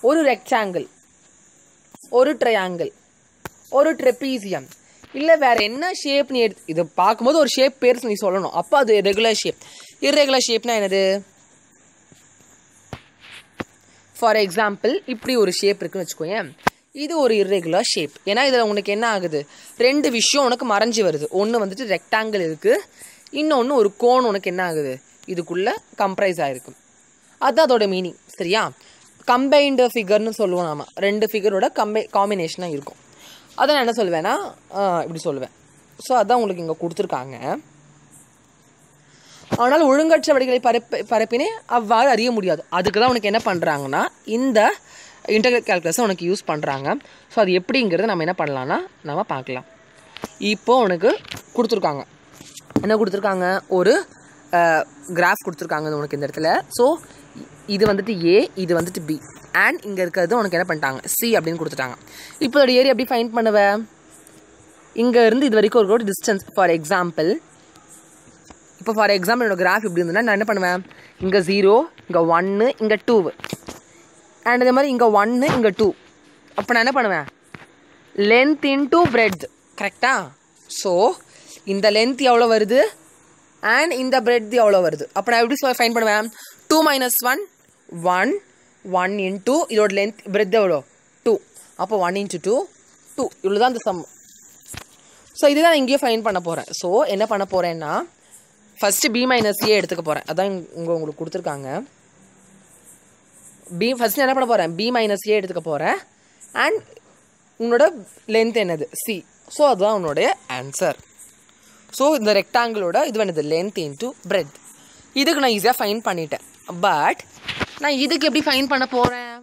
ஒரு ரெக்டாங்கிள், ஒரு ட்ரையாங்கிள், ஒரு ட்ரெப்பீசியம், இல்லை வேறு என்ன ஷேப் நீ இது பார்க்கும்போது ஒரு ஷேப் பேர் நீ சொல்லணும், அப்போ அது ரெகுலர் ஷேப். இர்ரெகுலர் ஷேப்னா என்னது? ஃபார் எக்ஸாம்பிள் இப்படி ஒரு ஷேப் இருக்குன்னு வச்சுக்கோங்க, இது ஒரு இர்ரெகுலர் ஷேப். ஏன்னா இதில் உனக்கு என்ன ஆகுது, ரெண்டு விஷயம் உனக்கு மறைஞ்சி வருது. ஒன்று வந்துட்டு ரெக்டாங்கிள் இருக்குது, இன்னொன்று ஒரு கோன் உனக்கு என்ன ஆகுது இதுக்குள்ளே கம்ப்ரைஸ் ஆகிருக்கு. அதுதான் அதோட மீனிங். சரியா? கம்பைன்டு ஃபிகர்னு சொல்லுவோம் நாம, ரெண்டு ஃபிகரோட காம்பினேஷனாக இருக்கும். அதை நான் என்ன சொல்லுவேன்னா இப்படி சொல்லுவேன். ஸோ அதான் உங்களுக்கு இங்கே கொடுத்துருக்காங்க. ஆனால் ஒழுங்கற்ற வடிகளை பரப்பினே அவ்வாறு அறிய முடியாது. அதுக்கு தான் உனக்கு என்ன பண்ணுறாங்கன்னா இந்த இன்டகிரல் கால்குலஸை உனக்கு யூஸ் பண்ணுறாங்க. ஸோ அது எப்படிங்கிறத நம்ம என்ன பண்ணலான்னா நம்ம பார்க்கலாம். இப்போது உனக்கு கொடுத்துருக்காங்க, என்ன கொடுத்துருக்காங்க, ஒரு கிராஃப் கொடுத்துருக்காங்க உனக்கு இந்த இடத்துல. ஸோ இது வந்துட்டு ஏ, இது வந்துட்டு பி, அண்ட் இங்கே இருக்கிறது உனக்கு என்ன பண்ணிட்டாங்க சி அப்படின்னு கொடுத்துட்டாங்க. இப்போ அதோட ஏரியா எப்படி ஃபைண்ட் பண்ணுவேன், இங்கே இருந்து இது வரைக்கும் ஒரு டிஸ்டன்ஸ். ஃபார் எக்ஸாம்பிள் என்னோட கிராஃப் இப்படி இருந்ததுன்னா நான் என்ன பண்ணுவேன், இங்கே 0, இங்கே 1, இங்கே 2, அண்ட் இதே மாதிரி இங்கே 1, இங்கே 2. அப்போ நான் என்ன பண்ணுவேன், லென்த் இன்டூ பிரெட், கரெக்டா? ஸோ இந்த லென்த் எவ்வளோ வருது அண்ட் இந்த பிரெட் எவ்வளோ வருது. அப்போ நான் எப்படி ஃபைன் பண்ணுவேன்? 2 - 1 1 1 இன்டூ இதோட லென்த் பிரெட் எவ்வளோ 2. அப்போ 1 × 2 2. இவ்வளோ தான் இந்த சம். ஸோ இதுதான் நான் இங்கேயே ஃபைன் பண்ண போகிறேன். ஸோ என்ன பண்ண போகிறேன்னா ஃபஸ்ட்டு B - A எடுத்துக்க போகிறேன். அதான் உங்களுக்கு கொடுத்துருக்காங்க. ஃபஸ்ட்டு என்ன பண்ண போகிறேன்? B - A எடுத்துக்க போகிறேன். அண்ட் உன்னோட லென்த் என்னது? C. ஸோ அதுதான் உன்னுடைய ஆன்சர். ஸோ இந்த ரெக்டாங்கிளோட இது வேணுது லென்த் இன்டூ பிரெட். இதுக்கு நான் ஈஸியாக ஃபைன் பண்ணிட்டேன். பட் நான் இதுக்கு எப்படி ஃபைன் பண்ண போகிறேன்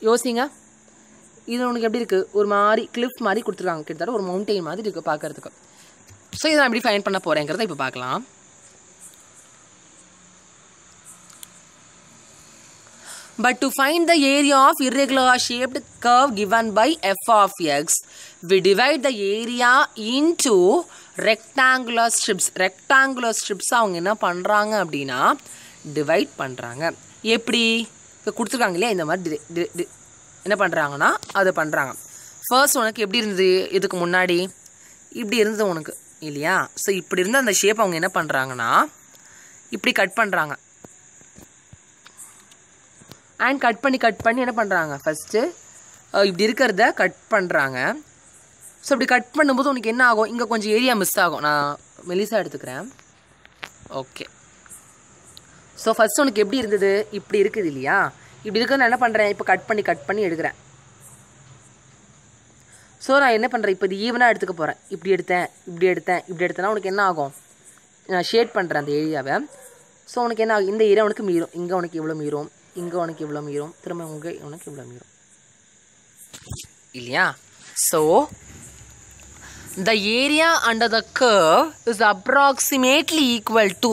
யோசிங்க. இது உனக்கு எப்படி இருக்குது? ஒரு மாதிரி கிளிஃப் மாதிரி கொடுத்துருக்காங்க, கிட்டத்தட்ட ஒரு மவுண்டெயின் மாதிரி இருக்குது பார்க்குறதுக்கு. ஸோ இதை நான் எப்படி ஃபைன் பண்ண போகிறேங்கிறத இப்போ பார்க்கலாம். But to find the area of irregular shaped curve given by f of x, we divide the area into rectangular strips. Rectangular strips அவங்க என்ன பண்ணுறாங்க அப்படின்னா டிவைட் பண்ணுறாங்க. எப்படி? இப்போ கொடுத்துருக்காங்க இல்லையா, இந்த மாதிரி என்ன பண்ணுறாங்கன்னா அதை பண்ணுறாங்க. ஃபர்ஸ்ட் உனக்கு எப்படி இருந்தது? இதுக்கு முன்னாடி இப்படி இருந்தது உனக்கு இல்லையா? ஸோ இப்படி இருந்த அந்த ஷேப் அவங்க என்ன பண்ணுறாங்கன்னா இப்படி கட் பண்ணுறாங்க. அண்ட் கட் பண்ணி என்ன பண்ணுறாங்க? ஃபஸ்ட்டு இப்படி இருக்கிறத கட் பண்ணுறாங்க. ஸோ இப்படி கட் பண்ணும்போது உனக்கு என்ன ஆகும்? இங்கே கொஞ்சம் ஏரியா மிஸ் ஆகும். நான் மெலிசாக எடுத்துக்கிறேன். ஓகே. ஸோ ஃபஸ்ட்டு உனக்கு எப்படி இருந்தது? இப்படி இருக்குது இல்லையா? இப்படி இருக்கிறது நான் என்ன பண்ணுறேன்? இப்போ கட் பண்ணி எடுக்கிறேன். ஸோ நான் என்ன பண்ணுறேன்? இப்போ இது ஈவனாக எடுத்துக்க போகிறேன். இப்படி எடுத்தேன்னா உனக்கு என்ன ஆகும்? நான் ஷேட் பண்ணுறேன் அந்த ஏரியாவை. ஸோ உனக்கு என்ன ஆகும்? இந்த ஏரியா உனக்கு மீறும். இங்கே உனக்கு இவ்வளோ மீறும், இங்கே உனக்கு இவ்வளோ மீறும், திரும்ப உனக்கு இவ்வளோ மீறும் இல்லையா? So the area under the curve is approximately equal to,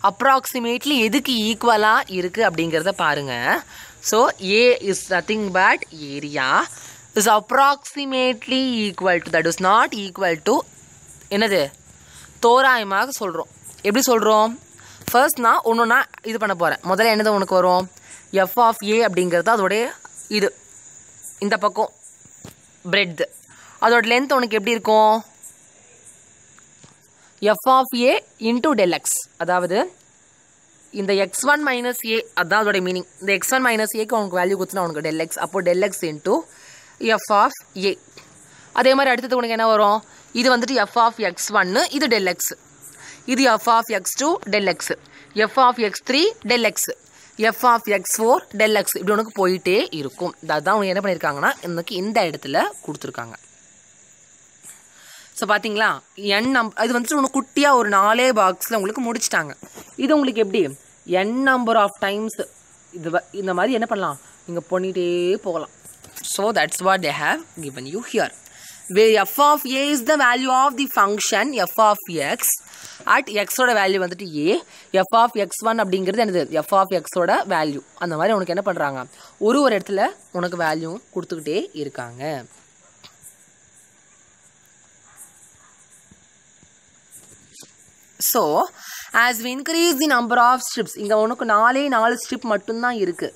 approximately எதுக்கு ஈக்குவலாக இருக்குது அப்படிங்கிறத பாருங்கள். So A is nothing but area is approximately equal to, that is not equal to என்னது? தோராயமாக சொல்கிறோம். எப்படி சொல்கிறோம்? ஃபர்ஸ்ட் நான் ஒன்றுனா இது பண்ண போகிறேன். முதல்ல என்னது உனக்கு வரும்? f of A அப்படிங்கிறது அதோடைய இது இந்த பக்கம் பிரெட். அதோட லென்த் உனக்கு எப்படி இருக்கும்? f of A into del x. அதாவது இந்த x1 - A அதான் அதோட மீனிங். இந்த x1 - Aக்கு உனக்கு வேல்யூ கொடுத்துனா உனக்கு del x. அப்போ del x into f of A. அதே மாதிரி அடுத்தது உனக்கு என்ன வரும்? இது வந்துட்டு f of x1, இது del x. இது f of x2 del x, f of x3 del x, f of x4 del x. இப்படி உனக்கு போயிட்டே இருக்கும். அதுதான் உனக்கு என்ன பண்ணியிருக்காங்கன்னா இன்னைக்கு இந்த இடத்துல கொடுத்துருக்காங்க. ஸோ பார்த்தீங்களா, அது வந்துட்டு உனக்கு குட்டியாக ஒரு 4 பாக்ஸில் உங்களுக்கு முடிச்சிட்டாங்க. இது உங்களுக்கு எப்படி நம்பர் ஆஃப் டைம்ஸ் இது இந்த மாதிரி என்ன பண்ணலாம், நீங்கள் பண்ணிகிட்டே போகலாம். So that's what they have given you here. where f of A is the value of the function f of x at x ஓட வேல்யூ வந்துட்டு A, f of x1 அப்படிங்கிறது என்னது? f of x ஓட value. அந்த மாதிரி உனக்கு என்ன பண்ணுறாங்க? ஒரு இடத்துல உனக்கு வேல்யூ கொடுத்துக்கிட்டே இருக்காங்க. So as we increase the number of strips, இங்கே உனக்கு 4 ஸ்ட்ரிப் மட்டும்தான் இருக்குது.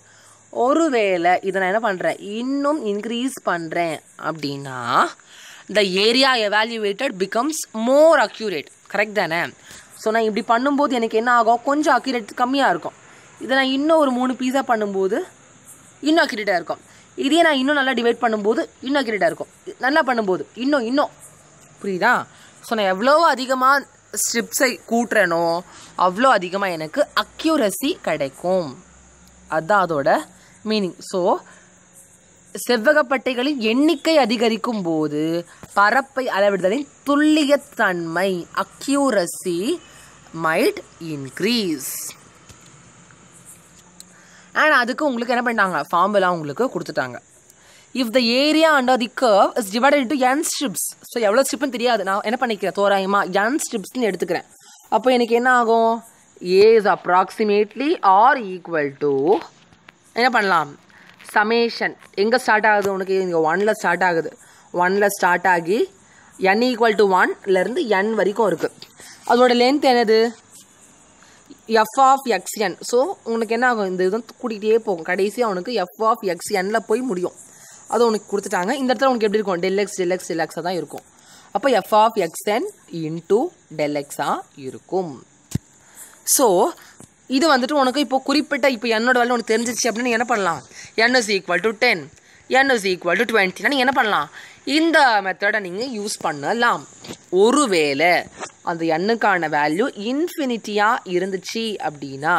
ஒருவேளை இதை நான் என்ன பண்ணுறேன், இன்னும் இன்க்ரீஸ் பண்ணுறேன் அப்படின்னா the area evaluated becomes more accurate. Correct தானே? ஸோ நான் இப்படி பண்ணும்போது எனக்கு என்ன ஆகும்? கொஞ்சம் அக்யூரேட் கம்மியாக இருக்கும். இதை நான் இன்னும் ஒரு 3 பீஸாக பண்ணும்போது இன்னும் அக்யூரேட்டாக இருக்கும். இதே நான் இன்னும் நல்லா டிவைட் பண்ணும்போது இன்னும் அக்யூரேட்டாக இருக்கும். நல்லா பண்ணும்போது இன்னும் புரியுதா? ஸோ நான் எவ்வளோ அதிகமாக ஸ்ட்ரிப்ஸை கூட்டுறேனோ அவ்வளோ அதிகமாக எனக்கு அக்யூரசி கிடைக்கும். அதுதான் அதோட மீனிங். ஸோ செவ்வகப்பட்டைகளின் எண்ணிக்கை அதிகரிக்கும் போது பரப்பை அளவிடுதலின் துல்லியத்தன்மை அக்யூரசி மைட் இன்க்ரீஸ். அண்ட் அதுக்கு உங்களுக்கு என்ன பண்ணிட்டாங்க? ஃபார்முலா உங்களுக்கு கொடுத்துட்டாங்க. If the area under the curve is divided into n strips. So எவ்வளோ ஸ்ட்ரிப்னு தெரியாது, நான் என்ன பண்ணிக்கிறேன் தோராயமாக n ஸ்ட்ரிப்ஸ்ன்னு எடுத்துக்கிறேன். அப்போ எனக்கு என்ன ஆகும்? A is approximately or equal to என்ன பண்ணலாம்? சமேஷன் எங்கே ஸ்டார்ட் ஆகுது உனக்கு? இங்கே 1ல் ஸ்டார்ட் ஆகுது. 1ல் ஸ்டார்ட் ஆகி n ஈக்குவல் டு 1லேருந்து n வரைக்கும் இருக்குது. அதோட லென்த் என்னது? f of xn. ஸோ உனக்கு என்ன ஆகும்? இந்த இது கூட்டிகிட்டே போகும். கடைசியாக உனக்கு f of xnல போய் முடியும். அது உனக்கு கொடுத்துட்டாங்க. இந்த இடத்துல உனக்கு எப்படி இருக்கும், del x தான் இருக்கும். அப்போ f of xn into del x இருக்கும். ஸோ இது வந்துட்டு உனக்கு இப்போ குறிப்பிட்ட இப்போ என்னோட வேல்யூ உனக்கு தெரிஞ்சிச்சு அப்படின்னு என்ன பண்ணலாம், n is equal to 10, n is equal to 20 நீங்கள் என்ன பண்ணலாம், இந்த மெத்தடை நீங்கள் யூஸ் பண்ணலாம். ஒருவேளை அந்த எண்ணுக்கான வேல்யூ இன்ஃபினிட்டியாக இருந்துச்சு அப்படின்னா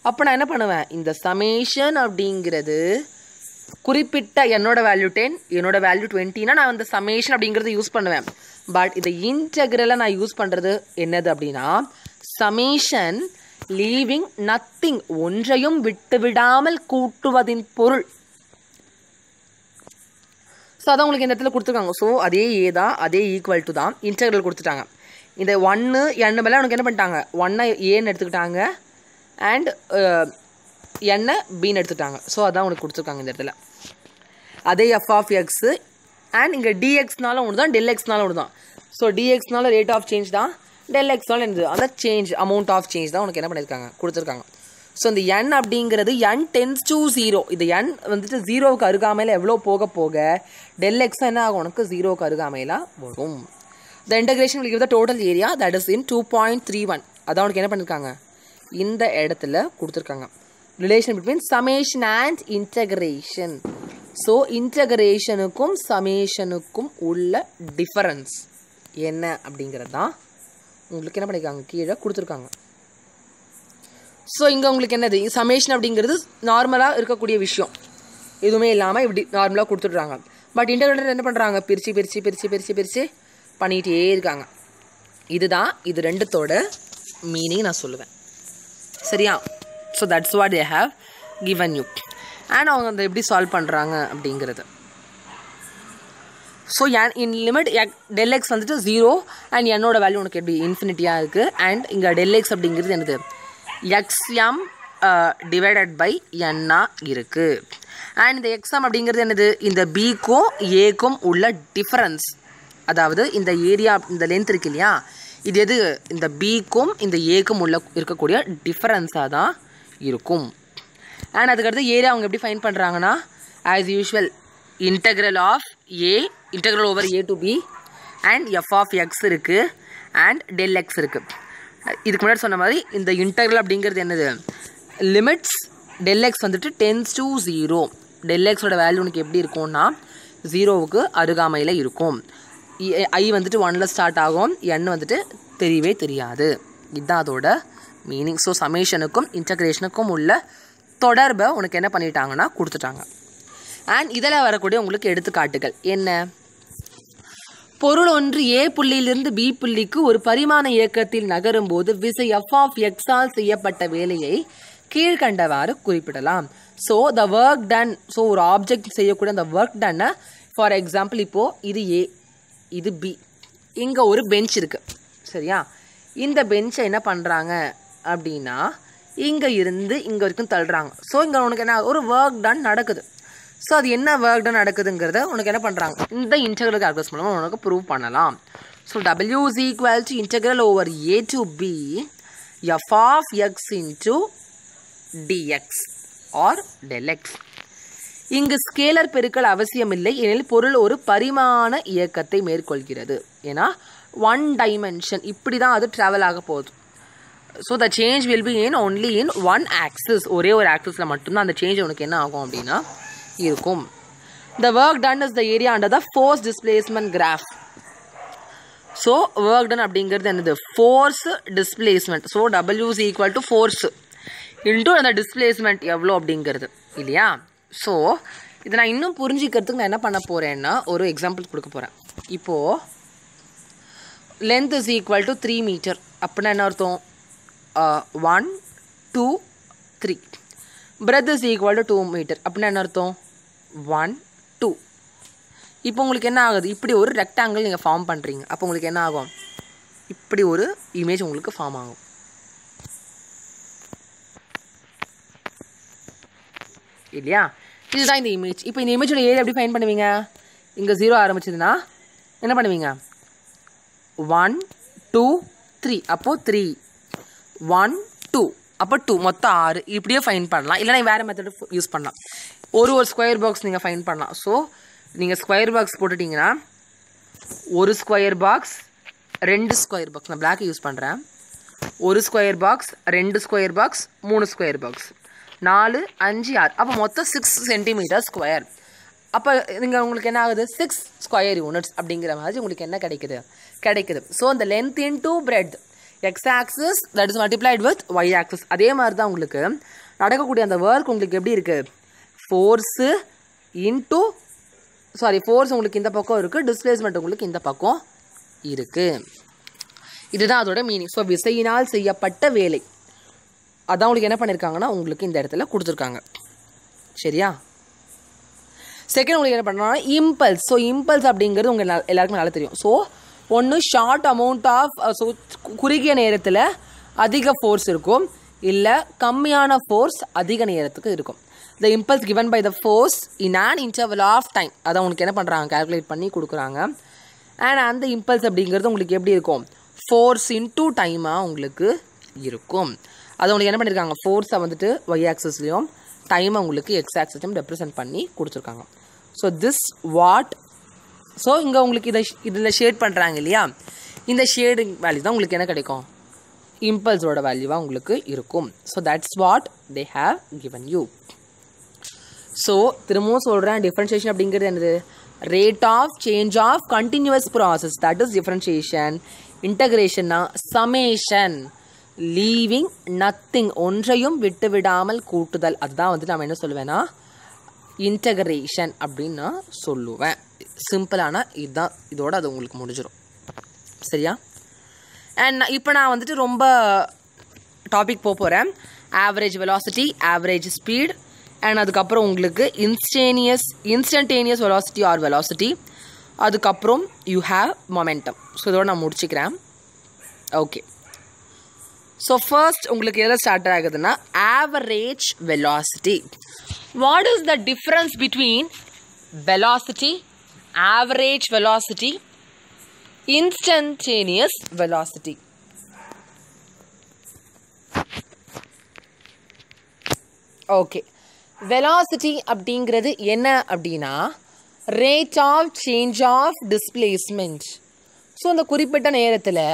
அப்போ நான் என்ன பண்ணுவேன், இந்த சமேஷன் அப்படிங்கிறது குறிப்பிட்ட என்னோட வேல்யூ 10 என்னோட வேல்யூ 20னா நான் இந்த சமேஷன் அப்படிங்கிறது யூஸ் பண்ணுவேன். பட் இந்த இன்டெக்ரலை நான் யூஸ் பண்ணுறது என்னது அப்படின்னா சமேஷன் லீவிங் நத்திங், ஒன்றையும் விட்டுவிடாமல் கூட்டுவதின் பொருள். ஸோ அதான் உங்களுக்கு இந்த இடத்துல கொடுத்துருக்காங்க. ஸோ அதே ஏ தான், அதே ஈக்குவல் டு தான், இன்டெக்ரல் கொடுத்துட்டாங்க. இந்த 1 n மேலே உனக்கு என்ன பண்ணிட்டாங்க, 1 ஏன்னு எடுத்துக்கிட்டாங்க அண்ட் n பின்னு எடுத்துட்டாங்க. ஸோ அதான் உனக்கு கொடுத்துருக்காங்க இந்த இடத்துல. அதே எஃப் ஆஃப் எக்ஸு அண்ட் இங்கே டிஎக்ஸ்னாலும் ஒன்று தான், டெல் எக்ஸ்னாலும் ஒன்று தான். ஸோ டிஎக்ஸ்னால ரேட் ஆஃப் சேஞ்ச் தான், டெல் எக்ஸ்னாலும் என்னது அந்த சேஞ்ச் அமௌண்ட் ஆஃப் சேஞ்ச் தான் உனக்கு என்ன பண்ணியிருக்காங்க கொடுத்துருக்காங்க. ஸோ இந்த n அப்படிங்கிறது n tends to 0, இது n வந்துட்டு 0க்கு அருகாமையில் எவ்வளோ போக போக டெல் எக்ஸ் என்ன ஆகும் உனக்கு 0க்கு அருகாமையில் வரும். த integration will give the total area that is in 2.31. அதான் உனக்கு என்ன பண்ணியிருக்காங்க இந்த இடத்துல கொடுத்துருக்காங்க. Relation between summation and integration. So இன்டகிரேஷனுக்கும் சமேஷனுக்கும் உள்ள டிஃபரன்ஸ் என்ன அப்படிங்கிறது தான் உங்களுக்கு என்ன பண்ணியிருக்காங்க கீழே கொடுத்துருக்காங்க. ஸோ இங்கே உங்களுக்கு என்னது சமேஷன் அப்படிங்கிறது நார்மலாக இருக்கக்கூடிய விஷயம், எதுவுமே இல்லாமல் இப்படி நார்மலாக கொடுத்துட்றாங்க. பட் இன்டகிரேட்டர் என்ன பண்ணுறாங்க, பிரித்து பிரித்து பிரித்து பிரித்து பிரித்து பண்ணிகிட்டே இருக்காங்க. இதுதான் இது ரெண்டுத்தோட மீனிங் நான் சொல்லுவேன். சரியா? So that's what they have given you. And அவங்க அந்த எப்படி சால்வ் பண்ணுறாங்க அப்படிங்கிறது. So in limit del x வந்துட்டு 0 அண்ட் என்னோட வேல்யூ உனக்கு எப்படி இன்ஃபினிட்டியாக இருக்குது. அண்ட் இங்கே டெல் எக்ஸ் அப்படிங்கிறது என்னது எக்ஸ்எம் டிவைடட் பை என்னா இருக்குது. அண்ட் இந்த எக்ஸ்எம் அப்படிங்கிறது என்னது இந்த பிக்கும் ஏக்கும் உள்ள டிஃபரன்ஸ். அதாவது இந்த ஏரியா இந்த லென்த் இருக்கு இல்லையா, இது எது இந்த பிக்கும் இந்த ஏக்கும் உள்ள இருக்கக்கூடிய டிஃபரன்ஸாக தான் இருக்கும். அண்ட் அதுக்கடுத்து ஏரியா அவங்க எப்படி ஃபைண்ட் பண்ணுறாங்கன்னா as usual integral of a, integral over a to b and f of x இருக்குது அண்ட் டெல் எக்ஸ் இருக்குது. இதுக்கு முன்னாடி சொன்ன மாதிரி இந்த இன்டெக்ரல் அப்படிங்கிறது என்னது லிமிட்ஸ் டெல் எக்ஸ் வந்துட்டு டென்ஸ் டு 0. டெல் எக்ஸோட வேல்யூ உனக்கு எப்படி இருக்கும்னா 0வுக்கு அருகாமையில் இருக்கும். ஐ வந்துட்டு 1ல் ஸ்டார்ட் ஆகும், என் வந்துட்டு தெரியவே தெரியாது. இதுதான் அதோட மீனிங். ஸோ சமேஷனுக்கும் இன்டகிரேஷனுக்கும் உள்ள தொடர்பை உனக்கு என்ன பண்ணிட்டாங்கன்னா கொடுத்துட்டாங்க. அண்ட் இதில் வரக்கூடிய உங்களுக்கு எடுத்துக்காட்டுகள் என்ன, பொருள் ஒன்று ஏ புள்ளியிலிருந்து பி புள்ளிக்கு ஒரு பரிமாண இயக்கத்தில் நகரும் போது விசை எஃப் ஆஃப் எக்ஸால் செய்யப்பட்ட வேலையை கீழ்கண்டவாறு குறிப்பிடலாம். So the work done, so ஒரு ஆப்ஜெக்ட் செய்யக்கூடிய அந்த ஒர்க் டன்னை ஃபார் எக்ஸாம்பிள் இப்போது இது ஏ இது பி, இங்கே ஒரு பெஞ்ச் இருக்குது சரியா. இந்த பெஞ்சை என்ன பண்ணுறாங்க அப்படின்னா இங்கே இருந்து இங்கே வரைக்கும் தள்ளுறாங்க. ஸோ இங்கே உனக்கு என்ன ஒரு ஒர்க் டன் நடக்குது. ஸோ அது என்ன ஒர்க் டன் நடக்குதுங்கிறத உனக்கு என்ன பண்ணுறாங்க இந்த இன்டெக்ரல் கால்குலேஷன் மூலமாக உனக்கு ப்ரூவ் பண்ணலாம். So W is equal to integral over A to B f of x into dx or del x. இங்கு ஸ்கேலர் பெருக்கல் அவசியமில்லை எனில் பொருள் ஒரு பரிமாண இயக்கத்தை மேற்கொள்கிறது. ஏன்னா 1 dimension இப்படி தான் அது ட்ராவல் ஆக போகுது. So the change will be in only in 1 axis, ஒரே ஒரு ஆக்சிஸில் மட்டும்தான் அந்த சேஞ்ச் உனக்கு என்ன ஆகும் அப்படின்னா இருக்கும். The work done is the area under the force displacement graph. So work done அப்படிங்கிறது என்னது force displacement. So W is equal to force into அந்த டிஸ்பிளேஸ்மெண்ட் எவ்வளோ அப்படிங்கிறது இல்லையா. ஸோ இதை நான் இன்னும் புரிஞ்சிக்கிறதுக்கு நான் என்ன பண்ண போகிறேன்னா ஒரு எக்ஸாம்பிள் கொடுக்க போகிறேன். இப்போது length is equal to 3 metre அப்படின்னா என்ன அர்த்தம் 1 2 3. Breadth is equal to 2 metre அப்படின்னா என்ன அர்த்தம் 1 2. இப்போ உங்களுக்கு என்ன ஆகுது, இப்படி ஒரு ரெக்டாங்கிள் நீங்கள் ஃபார்ம் பண்ணுறீங்க. அப்போ உங்களுக்கு என்ன ஆகும், இப்படி ஒரு இமேஜ் உங்களுக்கு ஃபார்ம் ஆகும் இல்லையா. இதுதான் இந்த இமேஜ். இப்போ இந்த இமேஜோட ஏரியா எப்படி ஃபைண்ட் பண்ணுவீங்க, இங்கே 0 ஆரம்பிச்சதுன்னா என்ன பண்ணுவீங்க 1 2 3. அப்போது 3 1 2 அப்போ 2 மொத்தம் 6 இப்படியே ஃபைன் பண்ணலாம். இல்லைனா வேறு மெத்தட் யூஸ் பண்ணலாம். ஒரு ஸ்கொயர் பாக்ஸ் நீங்கள் ஃபைன் பண்ணலாம். ஸோ நீங்கள் ஸ்கொயர் பாக்ஸ் போட்டுட்டிங்கன்னா ஒரு ஸ்கொயர் பாக்ஸ் 2 ஸ்கொயர் பாக்ஸ், நான் பிளாக் யூஸ் பண்ணுறேன். ஒரு square box 2 square box 3 square box 4 5 6, அப்போ மொத்தம் 6 சென்டிமீட்டர் ஸ்கொயர். அப்போ நீங்கள் உங்களுக்கு என்ன ஆகுது 6 ஸ்கொயர் யூனிட்ஸ் அப்படிங்கிற மாதிரி உங்களுக்கு என்ன கிடைக்குது. ஸோ இந்த length into breadth x axis that is multiplied with y axis. அதே மாதிரி தான் உங்களுக்கு நடக்கக்கூடிய அந்த ஒர்க் உங்களுக்கு எப்படி இருக்குது, ஃபோர்ஸ் உங்களுக்கு இந்த பக்கம் இருக்குது, டிஸ்பிளேஸ்மெண்ட் உங்களுக்கு இந்த பக்கம் இருக்குது. இதுதான் அதோட மீனிங். ஸோ விசையினால் செய்யப்பட்ட வேலை அதான் உங்களுக்கு என்ன பண்ணியிருக்காங்கன்னா உங்களுக்கு இந்த இடத்துல கொடுத்துருக்காங்க. சரியா? செகண்ட் உங்களுக்கு என்ன பண்ணாங்கன்னா இம்பல்ஸ். ஸோ இம்பல்ஸ் அப்படிங்கிறது உங்களுக்கு எல்லாருக்குமே நல்லா தெரியும். ஸோ ஒன்று ஷார்ட் அமௌண்ட் ஆஃப், ஸோ குறுகிய நேரத்தில் அதிக ஃபோர்ஸ் இருக்கும், இல்லை கம்மியான ஃபோர்ஸ் அதிக நேரத்துக்கு இருக்கும். The impulse given by the force in an interval of time, அதான் உங்களுக்கு என்ன பண்ணுறாங்க கால்குலேட் பண்ணி கொடுக்குறாங்க. அண்ட் அந்த இம்பல்ஸ் அப்படிங்கிறது உங்களுக்கு எப்படி இருக்கும், ஃபோர்ஸ் இன்டூ டைமாக உங்களுக்கு இருக்கும். அதை உங்களுக்கு என்ன பண்ணியிருக்காங்க, ஃபோர்ஸை வந்துட்டு ஒய் ஆக்சஸ்லையும் டைமை உங்களுக்கு எக்ஸ் ஆக்சஸ்லையும் ரெப்ரசென்ட் பண்ணி கொடுத்துருக்காங்க. ஸோ திஸ் வாட், ஸோ இங்கே உங்களுக்கு இதில் ஷேட் பண்ணுறாங்க இல்லையா, இந்த ஷேடிங் வேல்யூ தான் உங்களுக்கு என்ன கிடைக்கும், இம்பல்ஸோட வேல்யூவாக உங்களுக்கு இருக்கும். So that's what they have given you. So திரும்பவும் சொல்கிறேன், டிஃப்ரென்ஷியேஷன் அப்படிங்கிறது என்னது, rate of change of continuous process, that is differentiation. இன்டகிரேஷன்னா சமேஷன், லீவிங் நத்திங், ஒன்றையும் விட்டு விடாமல் கூட்டுதல், அதுதான் வந்து நான் என்ன சொல்லுவேன்னா இன்டகிரேஷன் அப்படின்னு நான் சொல்லுவேன். சிம்பிளான இதுதான், இதோட அது உங்களுக்கு முடிஞ்சிடும். சரியா? அண்ட் இப்போ நான் வந்துட்டு ரொம்ப டாபிக் போகிறேன். Average velocity, average speed, and அதுக்கப்புறம் உங்களுக்கு இன்ஸ்டன்டேனியஸ் வெலாசிட்டி ஆர் வெலாசிட்டி, அதுக்கப்புறம் யூ ஹேவ் மொமெண்டம். ஸோ இதோட நான் முடிச்சுக்கிறேன். ஓகே, ஸோ ஃபர்ஸ்ட் உங்களுக்கு எதில் ஸ்டார்ட் ஆகுதுன்னா average velocity. What is the difference between velocity, average velocity, instantaneous velocity? Okay, velocity அப்படிங்கிறது என்ன அப்படின்னா rate of change of displacement. So அந்த குறிப்பிட்ட நேரத்தில்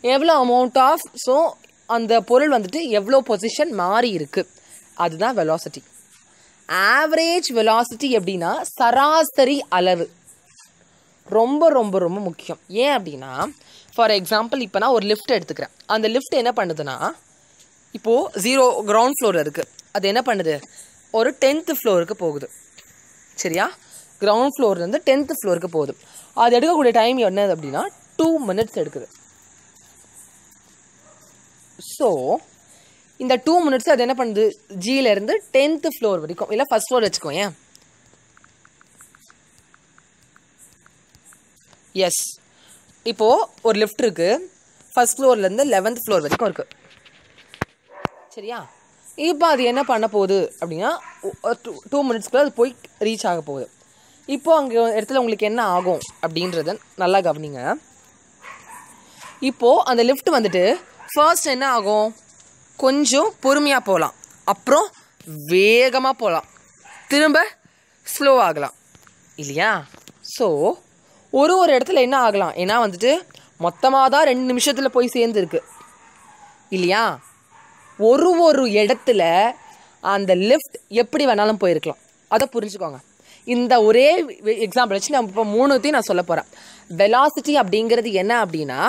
எவ்வளோ அமௌண்ட் ஆஃப், ஸோ அந்த பொருள் வந்துட்டு எவ்வளோ பொசிஷன் மாறி இருக்குது, அதுதான் வெலாசிட்டி. ஆவரேஜ் வெலாசிட்டி எப்படின்னா சராசரி அளவு, ரொம்ப ரொம்ப ரொம்ப முக்கியம். ஏன் அப்படின்னா ஃபார் எக்ஸாம்பிள் இப்போ நான் ஒரு லிஃப்ட் எடுத்துக்கிறேன். அந்த லிஃப்ட் என்ன பண்ணுதுன்னா இப்போது கிரவுண்ட் ஃப்ளோர் இருக்குது, அது என்ன பண்ணுது, ஒரு 10th ஃப்ளோருக்கு போகுது. சரியா? கிரவுண்ட் ஃப்ளோர்லேருந்து 10th ஃப்ளோருக்கு போகுது. அது எடுக்கக்கூடிய டைம் என்னது அப்படின்னா 2 minutes எடுக்குது. ஸோ இந்த 2 minutes அது என்ன பண்ணுது, ஜியிலேருந்து 10th ஃப்ளோர் வரைக்கும், இல்லை ஃபர்ஸ்ட் ஃப்ளோர் வச்சுக்கோங்க. எஸ், இப்போது ஒரு லிஃப்ட் இருக்குது, ஃபர்ஸ்ட் ஃப்ளோர்லேருந்து 11th ஃப்ளோர் வரைக்கும் இருக்குது. சரியா? இப்போ அது என்ன பண்ண போகுது அப்படின்னா 2 minutesக்குள்ள அது போய் ரீச் ஆக போகுது. இப்போது அங்கே இடத்துல உங்களுக்கு என்ன ஆகும் அப்படின்றத நல்லா கவனிங்க. இப்போது அந்த லிஃப்ட் வந்துட்டு ஃபர்ஸ்ட் என்ன ஆகும், கொஞ்சம் பொறுமையாக போகலாம், அப்புறம் வேகமாக போகலாம், திரும்ப ஸ்லோ ஆகலாம் இல்லையா? ஸோ ஒரு இடத்துல என்ன ஆகலாம், ஏன்னா வந்துட்டு மொத்தமாக தான் 2 நிமிஷத்தில் போய் சேர்ந்துருக்கு இல்லையா? ஒரு இடத்துல அந்த லிஃப்ட் எப்படி வேணாலும் போயிருக்கலாம், அதை புரிஞ்சுக்கோங்க. இந்த ஒரே எக்ஸாம்பிள் வச்சு நம்ம இப்போ 3த்தையும் நான் சொல்ல போகிறேன். வெலாசிட்டி அப்படிங்கிறது என்ன அப்படின்னா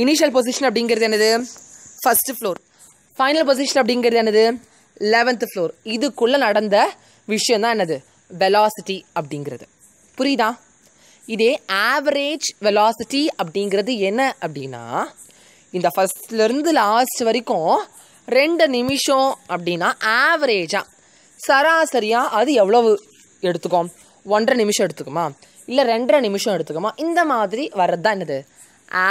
இனிஷியல் பொசிஷன் அப்படிங்கிறது என்னது, ஃபர்ஸ்ட் ஃப்ளோர், ஃபைனல் பொசிஷன் அப்படிங்கிறது என்னது, 11th ஃப்ளோர். இதுக்குள்ளே நடந்த விஷயம் தான் என்னது, வெலாசிட்டி அப்படிங்கிறது. புரியுதா? இதே ஆவரேஜ் வெலாசிட்டி அப்படிங்கிறது என்ன அப்படின்னா இந்த ஃபர்ஸ்ட்லேருந்து லாஸ்ட் வரைக்கும் 2 நிமிஷம் அப்படின்னா ஆவரேஜாக சராசரியாக அது எவ்வளவு எடுத்துக்கும், 1.5 நிமிஷம் எடுத்துக்குமா, இல்லை 2.5 நிமிஷம் எடுத்துக்குமா, இந்த மாதிரி வர்றது தான் என்னது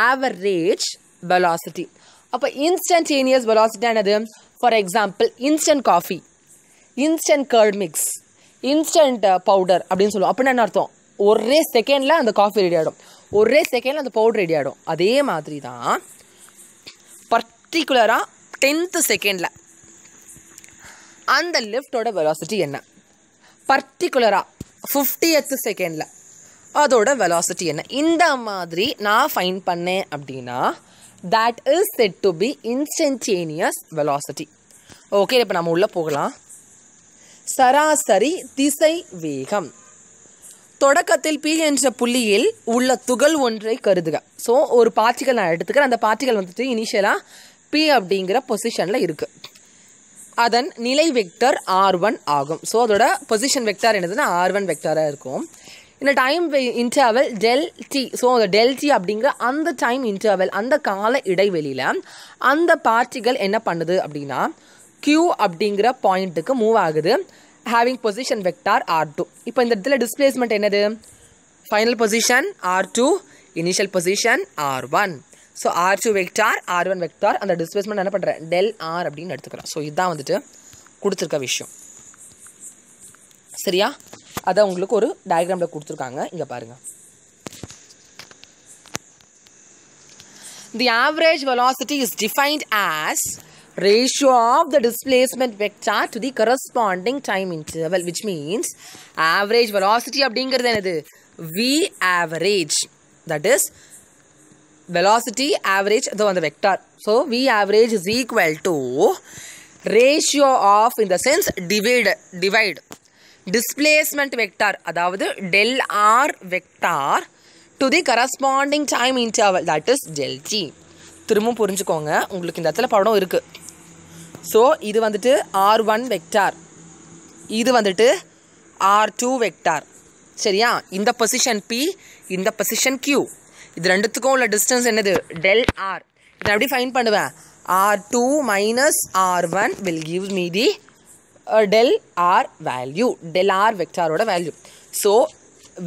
ஆவரேஜ் வெலாசிட்டி. அப்போ இன்ஸ்டன்டேனியஸ் வெலாசிட்டி என்னது, for example instant coffee, instant curd mix, instant powder அப்படின்னு சொல்லுவோம். அப்படின்னா என்ன அர்த்தம், ஒரே செகண்டில் அந்த காஃபி ரெடி ஆகிடும், ஒரே செகண்டில் அந்த பவுடர் ரெடி ஆகிடும். அதே மாதிரி தான் பர்டிகுலராக 10th செகண்டில் அந்த லிஃப்டோட வெலாசிட்டி என்ன, பர்டிகுலராக 50th செகண்டில் அதோட வெலாசிட்டி என்ன, இந்த மாதிரி நான் ஃபைண்ட் பண்ணேன் அப்படின்னா that is said to be instantaneous velocity. Okay, இப்போ நம்ம உள்ளே போகலாம். சராசரி திசை வேகம். தொடக்கத்தில் P என்ற புள்ளியில் உள்ள துகள் ஒன்றை கருதுக. ஸோ ஒரு பார்ட்டிகல் நான் எடுத்துக்கிறேன். அந்த பார்ட்டிகல் வந்துட்டு இனிஷியலாக P அப்படிங்கிற பொசிஷனில் இருக்குது. அதன் நிலை வெக்டர் R1 ஆகும். ஸோ அதோட பொசிஷன் வெக்டார் என்னதுன்னா R1 வெக்டாராக இருக்கும். இந்த time interval del t. So அந்த del t அப்படிங்கிற அந்த டைம் இன்டர்வல், அந்த கால இடைவெளியில் அந்த பார்ட்டிகல் என்ன பண்ணுது அப்படின்னா Q அப்படிங்கிற பாயிண்ட்டுக்கு மூவ் ஆகுது, ஹேவிங் பொசிஷன் வெக்டார் R2. இப்போ இந்த இடத்துல டிஸ்பிளேஸ்மெண்ட் என்னது, final position R2, initial position R1. So R2 vector R1 vector, அந்த டிஸ்பிளேஸ்மெண்ட் என்ன பண்ணுறேன் del R அப்படின்னு எடுத்துக்கிறேன். ஸோ இதுதான் வந்துட்டு கொடுத்துருக்க விஷயம். சரியா, அதை உங்களுக்கு ஒரு டயக்ராமில் கொடுத்துருக்காங்க, இங்கே பாருங்கள். The average velocity is defined as ratio of the displacement vector to the corresponding time interval, which means average velocity அப்படிங்கிறது என்னது, V average, that is velocity average though on the vector. So V average is equal to ratio of, in the sense divide displacement vector, அதாவது del R vector to the corresponding time interval, that is del T. திரும்பவும் புரிஞ்சுக்கோங்க, உங்களுக்கு இந்த இடத்துல படம் இருக்குது. So இது வந்துட்டு R1 வெக்டார், இது வந்துட்டு R2 வெக்டார். சரியா, இந்த பொசிஷன் P, இந்த பொசிஷன் Q, இது ரெண்டுத்துக்கும் உள்ள டிஸ்டன்ஸ் என்னது del R. இதை எப்படி ஃபைண்ட் பண்ணுவேன், R2 minus R1 will give me the del R value, del R vector value. So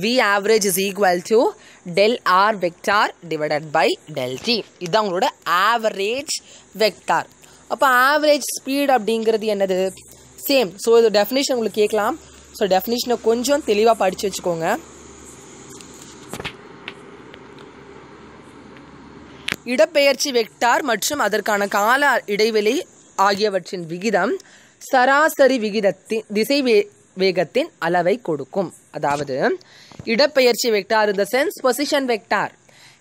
V average is equal to del R vector divided by del T. இதுதான் உங்களோட average vector. அப்போ average speed அப்படிங்கிறது என்னது, same. So இது definition உங்களுக்கு கேட்கலாம். So டெஃபினிஷனை கொஞ்சம் தெளிவாக படித்து வச்சுக்கோங்க. இடப்பெயர்ச்சி வெக்டார் மற்றும் அதற்கான கால இடைவெளி ஆகியவற்றின் விகிதம் சராசரி விகிதத்தின் திசை வேகத்தின் அளவை கொடுக்கும். அதாவது இடப்பெயர்ச்சி வெக்டார் இந்த சென்ஸ் பொசிஷன் வெக்டார்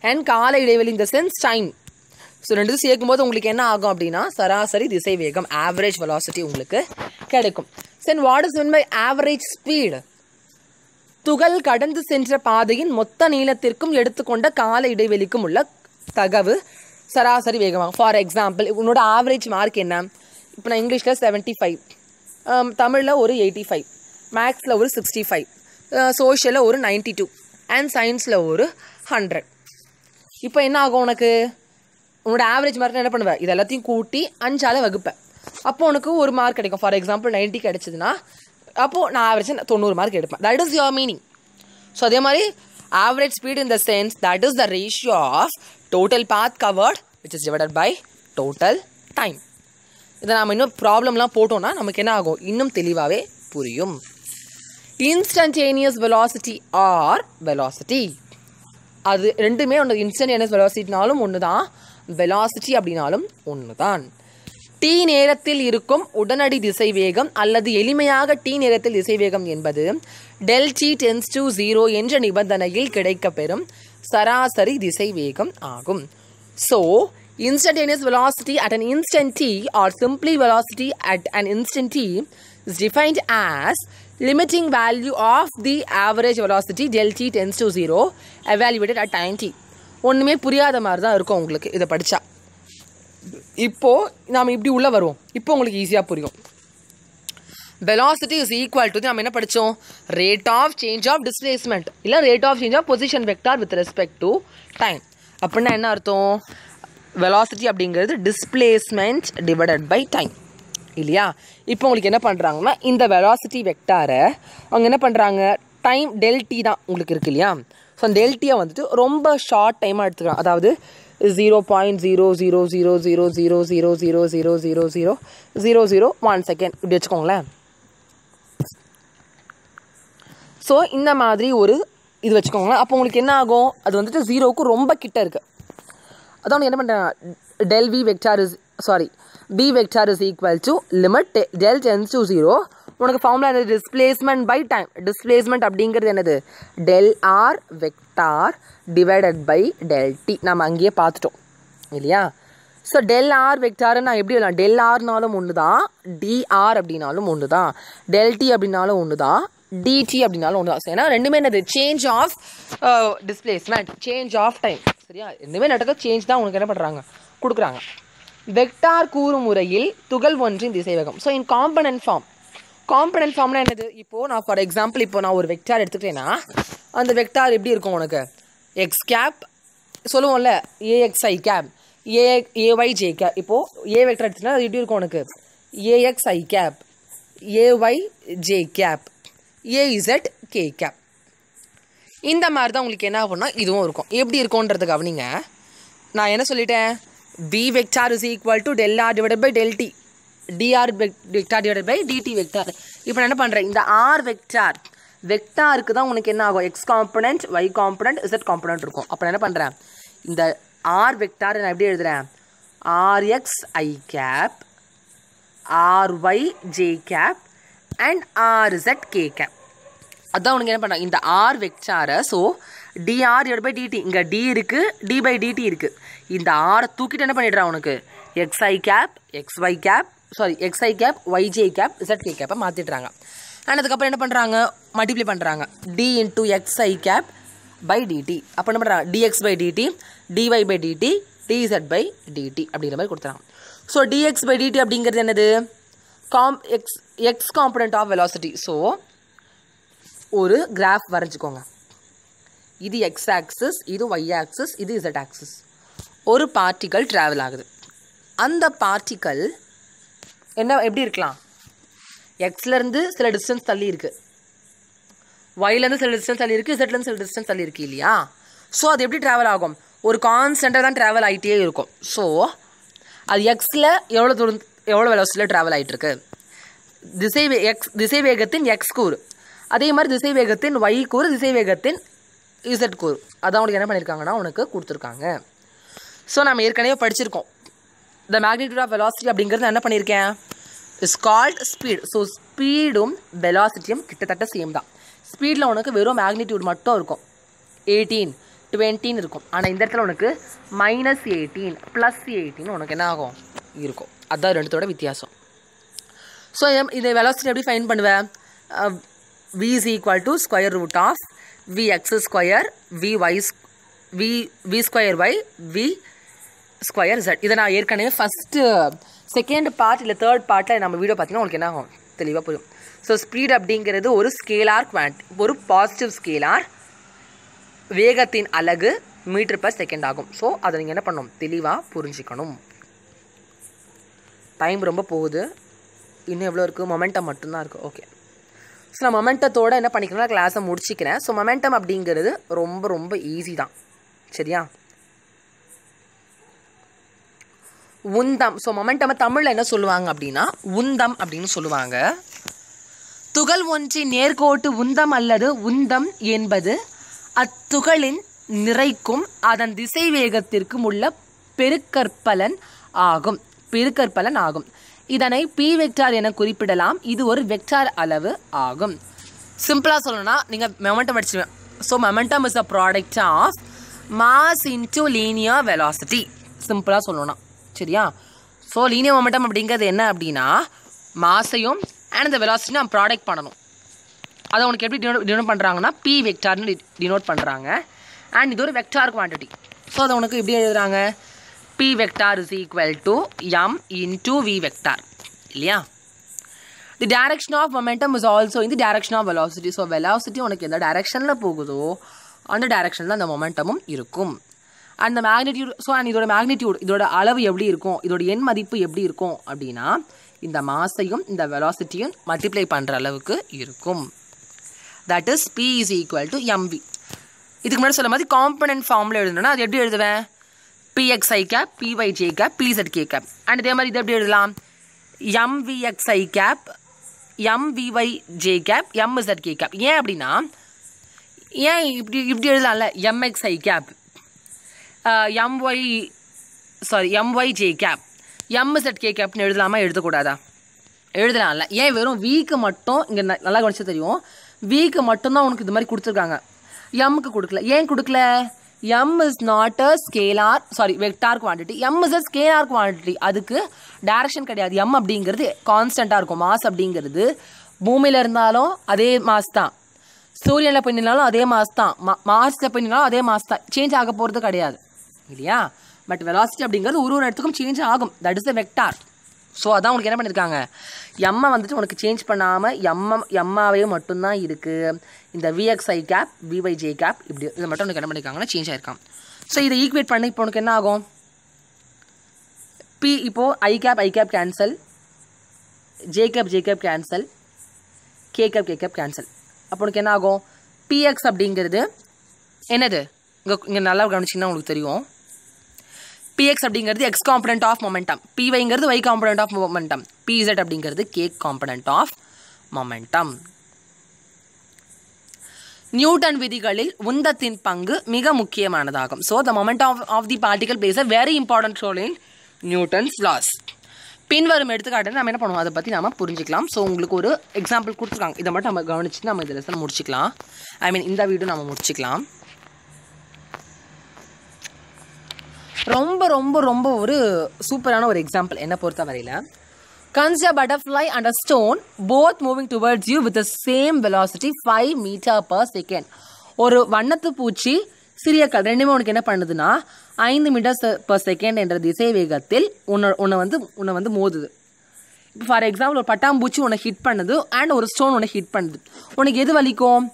அண்ட் கால இடைவெளி இந்த சென்ஸ் டைம். ஸோ ரெண்டு சேர்க்கும்போது உங்களுக்கு என்ன ஆகும் அப்படின்னா சராசரி திசை வேகம், ஆவரேஜ் வெலாசிட்டி உங்களுக்கு கிடைக்கும். Then what is mean by average speed, துகள் கடந்து சென்ற பாதையின் மொத்த நீளத்திற்கும் எடுத்துக்கொண்ட கால இடைவெளிக்கும் உள்ள தகவு சராசரி வேகமாகும். ஃபார் எக்ஸாம்பிள், உன்னோட ஆவரேஜ் மார்க் என்ன, இப்போ நான் இங்கிலீஷில் 75, தமிழில் ஒரு 85, மேக்ஸில் ஒரு 65, சோஷியலில் ஒரு 92 அண்ட் சயின்ஸில் ஒரு 100. இப்போ என்ன ஆகும், உனக்கு உன்னோட ஆவரேஜ் மார்க் என்ன பண்ணுவேன், இது எல்லாத்தையும் கூட்டி 5ஆல் வகுப்பேன். அப்போ உனக்கு ஒரு மார்க் கிடைக்கும். ஃபார் எக்ஸாம்பிள் 90 கிடைச்சதுன்னா அப்போது நான் ஆவரேஜ் 90 மார்க் எடுப்பேன். That is your meaning. So அதே மாதிரி average speed in the sense that is the ratio of total path covered which is divided by total time. இதை நம்ம இன்னும் ப்ராப்ளம்லாம் போட்டோம்னா நமக்கு என்ன ஆகும், இன்னும் தெளிவாகவே புரியும். இன்ஸ்டன்டேனியஸ் வெலாசிட்டி ஆர் வெலாசிட்டி, அது ரெண்டுமே ஒன்று. இன்ஸ்டன்டேனியஸ் வெலாசிட்டினாலும் ஒன்று தான், வெலாசிட்டி அப்படின்னாலும் ஒன்று தான். டி நேரத்தில் இருக்கும் உடனடி திசை வேகம் அல்லது எளிமையாக டி நேரத்தில் திசை வேகம் என்பது டெல் டி டென்ஸ் டு 0 என்ற நிபந்தனையில் கிடைக்கப்பெறும் சராசரி திசை வேகம் ஆகும். So instantaneous velocity at an instant t or simply velocity at an instant t is defined as limiting value of the average velocity del t tends to 0 evaluated at time t. ஒன்றுமே புரியாத மாதிரி தான் இருக்கும் உங்களுக்கு இதை படித்தா. இப்போது நாம் இப்படி உள்ளே வருவோம். இப்போ உங்களுக்கு ஈஸியாக புரியும். velocity is equal to நம்ம என்ன படித்தோம், rate of change of displacement இல்லை rate of change of position vector with respect to time. அப்படின்னா என்ன அர்த்தம், வெலாசிட்டி அப்படிங்கிறது டிஸ்பிளேஸ்மெண்ட் டிவைடட் பை டைம் இல்லையா. இப்போ உங்களுக்கு என்ன பண்ணுறாங்கன்னா இந்த வெலாசிட்டி வெக்டாரை அவங்க என்ன பண்ணுறாங்க, டைம் டெல் டி தான் உங்களுக்கு இருக்கு இல்லையா. ஸோ அந்த டெல் டியை வந்துட்டு ரொம்ப ஷார்ட் டைமாக எடுத்துக்கலாம். அதாவது 0.000000000000001 செகண்ட் இப்படி வச்சுக்கோங்களேன். ஸோ இந்த மாதிரி ஒரு இது வச்சுக்கோங்களேன். அப்போ உங்களுக்கு என்ன ஆகும், அது வந்துட்டு 0க்கு ரொம்ப கிட்ட இருக்குது. அதான் என்ன பண்ணுறேன், del v vector is sorry B vector is equal to limit del tends to 0 உனக்கு ஃபார்முலா என்னது டிஸ்பிளேஸ்மெண்ட் பை டைம் டிஸ்பிளேஸ்மெண்ட் அப்படிங்கிறது என்னது del r vector divided by del t நம்ம அங்கேயே பார்த்துட்டோம் இல்லையா ஸோ del r vector நான் எப்படி எழுதலாம் del rனாலும் ஒன்று தான் dr அப்படின்னாலும் ஒன்று தான் del t அப்படின்னாலும் ஒன்று தான் dt அப்படின்னாலும் ஒன்று தான் ஏன்னா ரெண்டுமே என்னது change of displacement change of time சரியா ரெண்டுமே நடக்க சேஞ்ச் தான் உனக்கு என்ன பண்ணுறாங்க கொடுக்குறாங்க வெக்டார் கூறும் முறையில் துகள் ஒன்றின் திசைவேகம் ஸோ இன் காம்பனன்ட் ஃபார்ம்னா என்னது இப்போது நான் ஃபார் எக்ஸாம்பிள் இப்போ நான் ஒரு வெக்டார் எடுத்துக்கிட்டேன்னா அந்த வெக்டார் எப்படி இருக்கும் உனக்கு எக்ஸ் கேப் சொல்லுவோம்ல a x i cap a y j cap இப்போது ஏ வெக்டார் எடுத்துக்கிட்டா அது எப்படி இருக்கும் உனக்கு a x i cap a y j cap a z k cap இந்த மாதிரி தான் உங்களுக்கு என்ன ஆகும்னா இதுவும் இருக்கும் எப்படி இருக்கும்ன்றது கவனிங்க நான் என்ன சொல்லிட்டேன் B vector is equal to del r divided by del t dr vector divided by dt vector இப்போ நான் என்ன பண்ணுறேன் இந்த r வெக்டாருக்கு தான் உனக்கு என்ன ஆகும் x component y component z component இருக்கும் அப்போ நான் என்ன பண்ணுறேன் இந்த r வெக்டார் நான் எப்படி எழுதுகிறேன் rx i cap ry j cap and rz k cap அதான் உனக்கு என்ன பண்ணுறாங்க இந்த r வெக்டாரை so dr divided by dt இங்கே d இருக்குது d by dt இருக்குது இந்த r தூக்கிட்டு என்ன பண்ணிடுறான் உனக்கு xi cap xy cap sorry xi cap yj cap zk cap மாற்றிடுறாங்க அண்ட் அதுக்கப்புறம் என்ன பண்ணுறாங்க மல்டிப்ளை பண்ணுறாங்க d into xi cap by dt அப்போ என்ன பண்ணுறாங்க dx by dt dy by dt dz by dt அப்படிங்கிற மாதிரி கொடுத்துறாங்க ஸோ dx by dt அப்படிங்கிறது என்னது x component of velocity so ஒரு கிராஃப் வரைஞ்சிக்கோங்க இது x ஆக்சிஸ் இது y ஆக்சிஸ் இது z ஆக்சிஸ் ஒரு பார்ட்டிக்கல் ட்ராவல் ஆகுது அந்த பார்ட்டிக்கல் என்ன எப்படி இருக்கலாம் எக்ஸ்லேருந்து சில டிஸ்டன்ஸ் தள்ளி இருக்குது ஒய்லேருந்து சில டிஸ்டன்ஸ் தள்ளி இருக்குது இசட்லேருந்து சில டிஸ்டன்ஸ் தள்ளி இருக்குது இல்லையா ஸோ அது எப்படி ட்ராவல் ஆகும் ஒரு கான்ஸ்டண்ட்டாக தான் ட்ராவல் ஆகிட்டே இருக்கும் ஸோ அது எக்ஸில் எவ்வளோ வெலாசிட்டியில் ட்ராவல் ஆகிட்டுருக்கு திசை வேகத்தின் எக்ஸ் கூறு அதே மாதிரி திசை வேகத்தின் ஒய் கூறு திசை வேகத்தின் இசட் கூறு அதான் உனக்கு என்ன பண்ணியிருக்காங்கன்னா உனக்கு கொடுத்துருக்காங்க ஸோ நம்ம ஏற்கனவே படிச்சிருக்கோம் த மேக்னிடியூட் ஆஃப் வெலாசிட்டி அப்படிங்கிறது என்ன பண்ணியிருக்கேன் இஸ் கால்ட் ஸ்பீட் ஸோ ஸ்பீடும் வெலாசிட்டியும் கிட்டத்தட்ட சேம் தான் ஸ்பீடில் உனக்கு வெறும் மேக்னிடியூட் மட்டும் இருக்கும் 18 20 இருக்கும் ஆனால் இந்த இடத்துல உனக்கு -18 +18 உனக்கு என்ன ஆகும் இருக்கும் அதுதான் ரெண்டுத்தோட வித்தியாசம் ஸோ இந்த வெலாசிட்டி எப்படி ஃபைன் பண்ணுவேன் v is equal to square root of vx square v square y v square z இதை நான் ஏற்கனவே ஃபஸ்ட்டு செகண்ட் பார்ட் இல்லை தேர்ட் பார்ட்டில் நம்ம வீடியோ பார்த்தீங்கன்னா உங்களுக்கு என்ன ஆகும் தெளிவாக புரியும் ஸோ ஸ்பீட் அப்படிங்கிறது ஒரு ஸ்கேலார் ஒரு பாசிட்டிவ் ஸ்கேலார் வேகத்தின் அலகு மீட்டர்/செகண்ட் ஆகும் ஸோ அதை நீங்கள் என்ன பண்ணணும் தெளிவாக புரிஞ்சுக்கணும் டைம் ரொம்ப போகுது இன்னும் எவ்வளோ இருக்குது மொமெண்டம் மட்டும்தான் இருக்குது ஓகே ஸோ நான் மொமெண்டத்தோடு என்ன பண்ணிக்கிறேன்னா கிளாஸை முடிச்சிக்கிறேன் ஸோ மொமெண்டம் அப்படிங்கிறது ரொம்ப ரொம்ப ஈஸி தான் சரியா உந்தம் ஸோ மொமெண்டம் தமிழில் என்ன சொல்லுவாங்க அப்படின்னா உந்தம் அப்படின்னு சொல்லுவாங்க துகள் ஒன்றின் நேர்கோட்டு உந்தம் அல்லது உந்தம் என்பது அத்துகளின் நிறைக்கும் அதன் திசை வேகத்திற்கும் உள்ள பெருக்கற்பலன் ஆகும் இதனை p வெக்டார் என குறிப்பிடலாம் இது ஒரு வெக்டார் அளவு ஆகும் சிம்பிளாக சொல்லணும்னா நீங்கள் மொமெண்டம் படிச்சுவேன் so momentum is a product of mass into linear velocity சிம்பிளாக சொல்லணும்னா சரியா ஸோ லீனியர் மொமெண்டம் அப்படிங்கிறது என்ன அப்படின்னா மாஸையும் அண்ட் இந்த வெலாசிட்டி நம்ம ப்ராடக்ட் பண்ணணும் அதை உனக்கு எப்படி டினோட் பண்ணுறாங்கன்னா p வெக்டார்னு டினோட் பண்ணுறாங்க அண்ட் இது ஒரு வெக்டார் குவான்டிட்டி ஸோ அதை உனக்கு எப்படி எழுதுறாங்க p vector is equal to m into v vector இல்லையா the direction of momentum is also in the direction of velocity so velocity உனக்கு எந்த டைரக்ஷனில் போகுதோ அந்த டைரக்ஷனில் அந்த மொமெண்டமும் இருக்கும் அந்த மேக்னிடியூட் ஸோ அண்ட் இதோட மேக்னிடியூட் இதோட அளவு எப்படி இருக்கும் இதோட எண் மதிப்பு எப்படி இருக்கும் அப்படின்னா இந்த மாஸையும் இந்த வெலாசிட்டியும் மல்டிப்ளை பண்ணுற அளவுக்கு இருக்கும் that is p is equal to mv இதுக்கு முன்னாடி சொல்ல மாதிரி காம்பனன்ட் ஃபார்மில் எழுதணும்னா அது எப்படி எழுதுவேன் pxi cap pyj cap pzk cap and இதே மாதிரி இது எப்படி எழுதலாம் mvxi cap mvyj cap mzk cap ஏன் அப்படின்னா ஏன் இப்படி எழுதலாம்ல mxi cap myj cap m z k கேப்னு எழுதலாமா எழுதக்கூடாதா? எழுதலாம்ல. ஏன் வெறும் வீக்கு மட்டும் இங்கே நல்லா கவனிச்சா தெரியும், வீக்கு மட்டும்தான் உனக்கு இது மாதிரி கொடுத்துருக்காங்க, எம்முக்கு கொடுக்கல. ஏன் கொடுக்கல? m is not a scalar, sorry vector quantity. m is a scalar quantity. அதுக்கு டைரக்ஷன் கிடையாது. m அப்படிங்கிறது கான்ஸ்டண்ட்டாக இருக்கும். மாஸ் அப்படிங்கிறது பூமியில் இருந்தாலும் அதே மாஸ் தான், சூரியனில் போய் நின்னாலும் அதே மாஸ் தான், மார்ஸில் போய் நின்னாலும் அதே மாஸ் தான், சேஞ்ச் ஆக போகிறது கிடையாது இல்லையா? பட் வெலாசிட்டி அப்படிங்கிறது ஒரு இடத்துக்கும் சேஞ்ச் ஆகும். That is a vector. So அதான் உங்களுக்கு என்ன பண்ணியிருக்காங்க, எம்மை வந்துட்டு உனக்கு சேஞ்ச் பண்ணாமல் எம்மாவே மட்டும்தான் இருக்குது. இந்த விஎக்ஸ்ஐ கேப் விஒய்ஜே கேப் இப்படி இதை மட்டும் உனக்கு என்ன பண்ணியிருக்காங்கன்னா சேஞ்ச் ஆகிருக்கான். ஸோ இதை ஈக்குவேட் பண்ணி இப்போ உனக்கு என்ன ஆகும், பி இப்போது I cap cancel, J cap cancel, K cap cancel. அப்போ உனக்கு என்ன ஆகும், பிஎக்ஸ் அப்படிங்கிறது என்னது, இங்கே நல்லா கவனிச்சிங்கன்னா உங்களுக்கு தெரியும், px அப்படிங்கிறது x காம்பனன்ட் ஆஃப் மொமெண்டம், pyங்கிறது y component of momentum, pz அப்படிங்கிறது k component of momentum. Newton விதிகளில் உந்தத்தின் பங்கு மிக முக்கியமானதாகும். So the momentum of the particle plays a very important role in Newton's laws. பின்வரும் எடுத்துக்காட்டு நம்ம என்ன பண்ணுவோம் அதை பற்றி நம்ம புரிஞ்சிக்கலாம். ஸோ உங்களுக்கு ஒரு எக்ஸாம்பிள் கொடுத்துருக்காங்க, இதை மட்டும் நம்ம கவனிச்சுட்டு நம்ம இந்த லெசன் முடிச்சிக்கலாம். இந்த வீடியோ நம்ம முடிச்சிக்கலாம். ரொம்ப ரொம்ப ரொம்ப ஒரு சூப்பரான ஒரு எக்ஸாம்பிள் என்னை பொறுத்த வரையில். Consider a butterfly and a stone both moving towards you with the same velocity 5 meters per second. ஒரு வண்ணத்து பூச்சி சிறிய கல் ரெண்டுமே உனக்கு என்ன பண்ணுதுன்னா 5 meters per second என்ற திசை வேகத்தில் உன்னை வந்து மோதுது. இப்போ ஃபார் எக்ஸாம்பிள் ஒரு பட்டாம்பூச்சி உன்னை ஹிட் பண்ணுது அண்ட் ஒரு ஸ்டோன் உன்னை ஹிட் பண்ணுது. உனக்கு எது வலிக்கும்?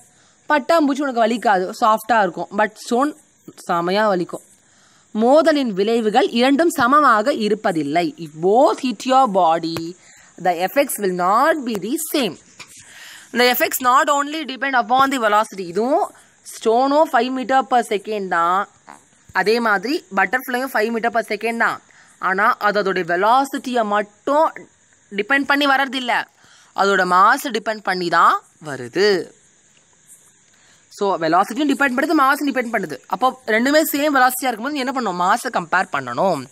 பட்டாம்பூச்சி உனக்கு வலிக்காது, சாஃப்டாக இருக்கும். பட் ஸ்டோன் செமையாக வலிக்கும். மோதலின் விளைவுகள் இரண்டும் சமமாக இருப்பதில்லை. If both hit your body, the effects will not be the same. The effects not only depend upon the velocity. இதுவும் ஸ்டோனும் 5 meters per second தான், அதே மாதிரி பட்டர்ஃப்ளையும் 5 meters per second தான். ஆனால் அதோடைய வெலாசிட்டியை மட்டும் டிபெண்ட் பண்ணி வர்றதில்லை, அதோட மாஸ் டிபெண்ட் பண்ணி தான் வருது. ஸோ வெலாசிட்டியும் டிபெண்ட் பண்ணுது, மாஸும் டிபெண்ட் பண்ணுது. அப்போ ரெண்டுமே சேம் வெலாசிட்டியாக இருக்கும்போது என்ன பண்ணணும், மாஸை கம்பேர் பண்ணணும்.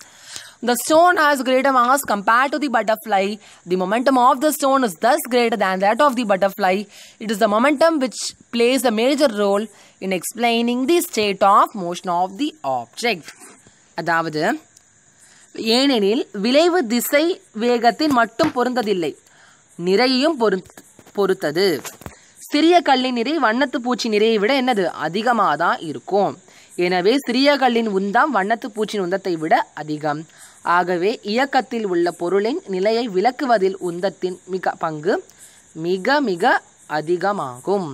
The stone has greater mass compared to the butterfly. The momentum of the stone is thus greater than that of the butterfly. It is the momentum which plays a major role in explaining the state of motion of the object. அதாவது ஏனெனில் விளைவு திசை வேகத்தின் மட்டும் பொருந்ததில்லை, நிறையையும் பொறுத்தது. சிறிய கல்லின் நிறை வண்ணத்து பூச்சி நிறையை விட என்னது அதிகமாக தான் இருக்கும். எனவே சிறிய கல்லின் உந்தம் வண்ணத்து பூச்சியின் உந்தத்தை விட அதிகம். ஆகவே இயக்கத்தில் உள்ள பொருளின் நிலையை விளக்குவதில் உந்தத்தின் பங்கு மிக மிக அதிகமாகும்.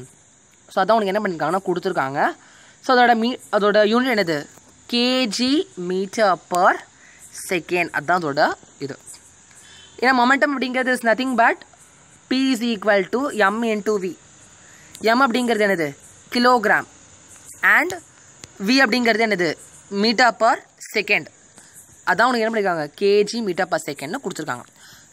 ஸோ அதான் உனக்கு என்ன பண்ணியிருக்காங்கன்னா கொடுத்துருக்காங்க. ஸோ அதோட யூனிட் என்னது, கேஜி மீட்டர் பர் செகண்ட். அதுதான் அதோட இது. ஏன்னா மொமெண்டம் அப்படிங்கிறது is nothing but P is equal to m into v. m அப்படிங்கிறது என்னது கிலோகிராம் அண்ட் v அப்படிங்கிறது என்னது மீட்டர் பர் செகண்ட். அதான் உனக்கு என்ன பண்ணியிருக்காங்க, கேஜி மீட்டர் பர் செகண்ட்னு கொடுத்துருக்காங்க.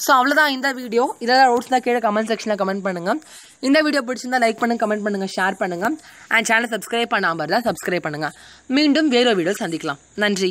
ஸோ அவ்வளோதான் இந்த வீடியோ. இதெல்லாம் டவுட்ஸ் தான் கீழே கமெண்ட் செக்ஷனில் கமெண்ட் பண்ணுங்கள். இந்த வீடியோ பிடிச்சிருந்தா லைக் பண்ணுங்கள், கமெண்ட் பண்ணுங்கள், ஷேர் பண்ணுங்கள். அண்ட் சேனல் சப்ஸ்கிரைப் பண்ணாமல் இருந்தால் சப்ஸ்கிரைப் பண்ணுங்கள். மீண்டும் வேறு வீடியோ சந்திக்கலாம். நன்றி.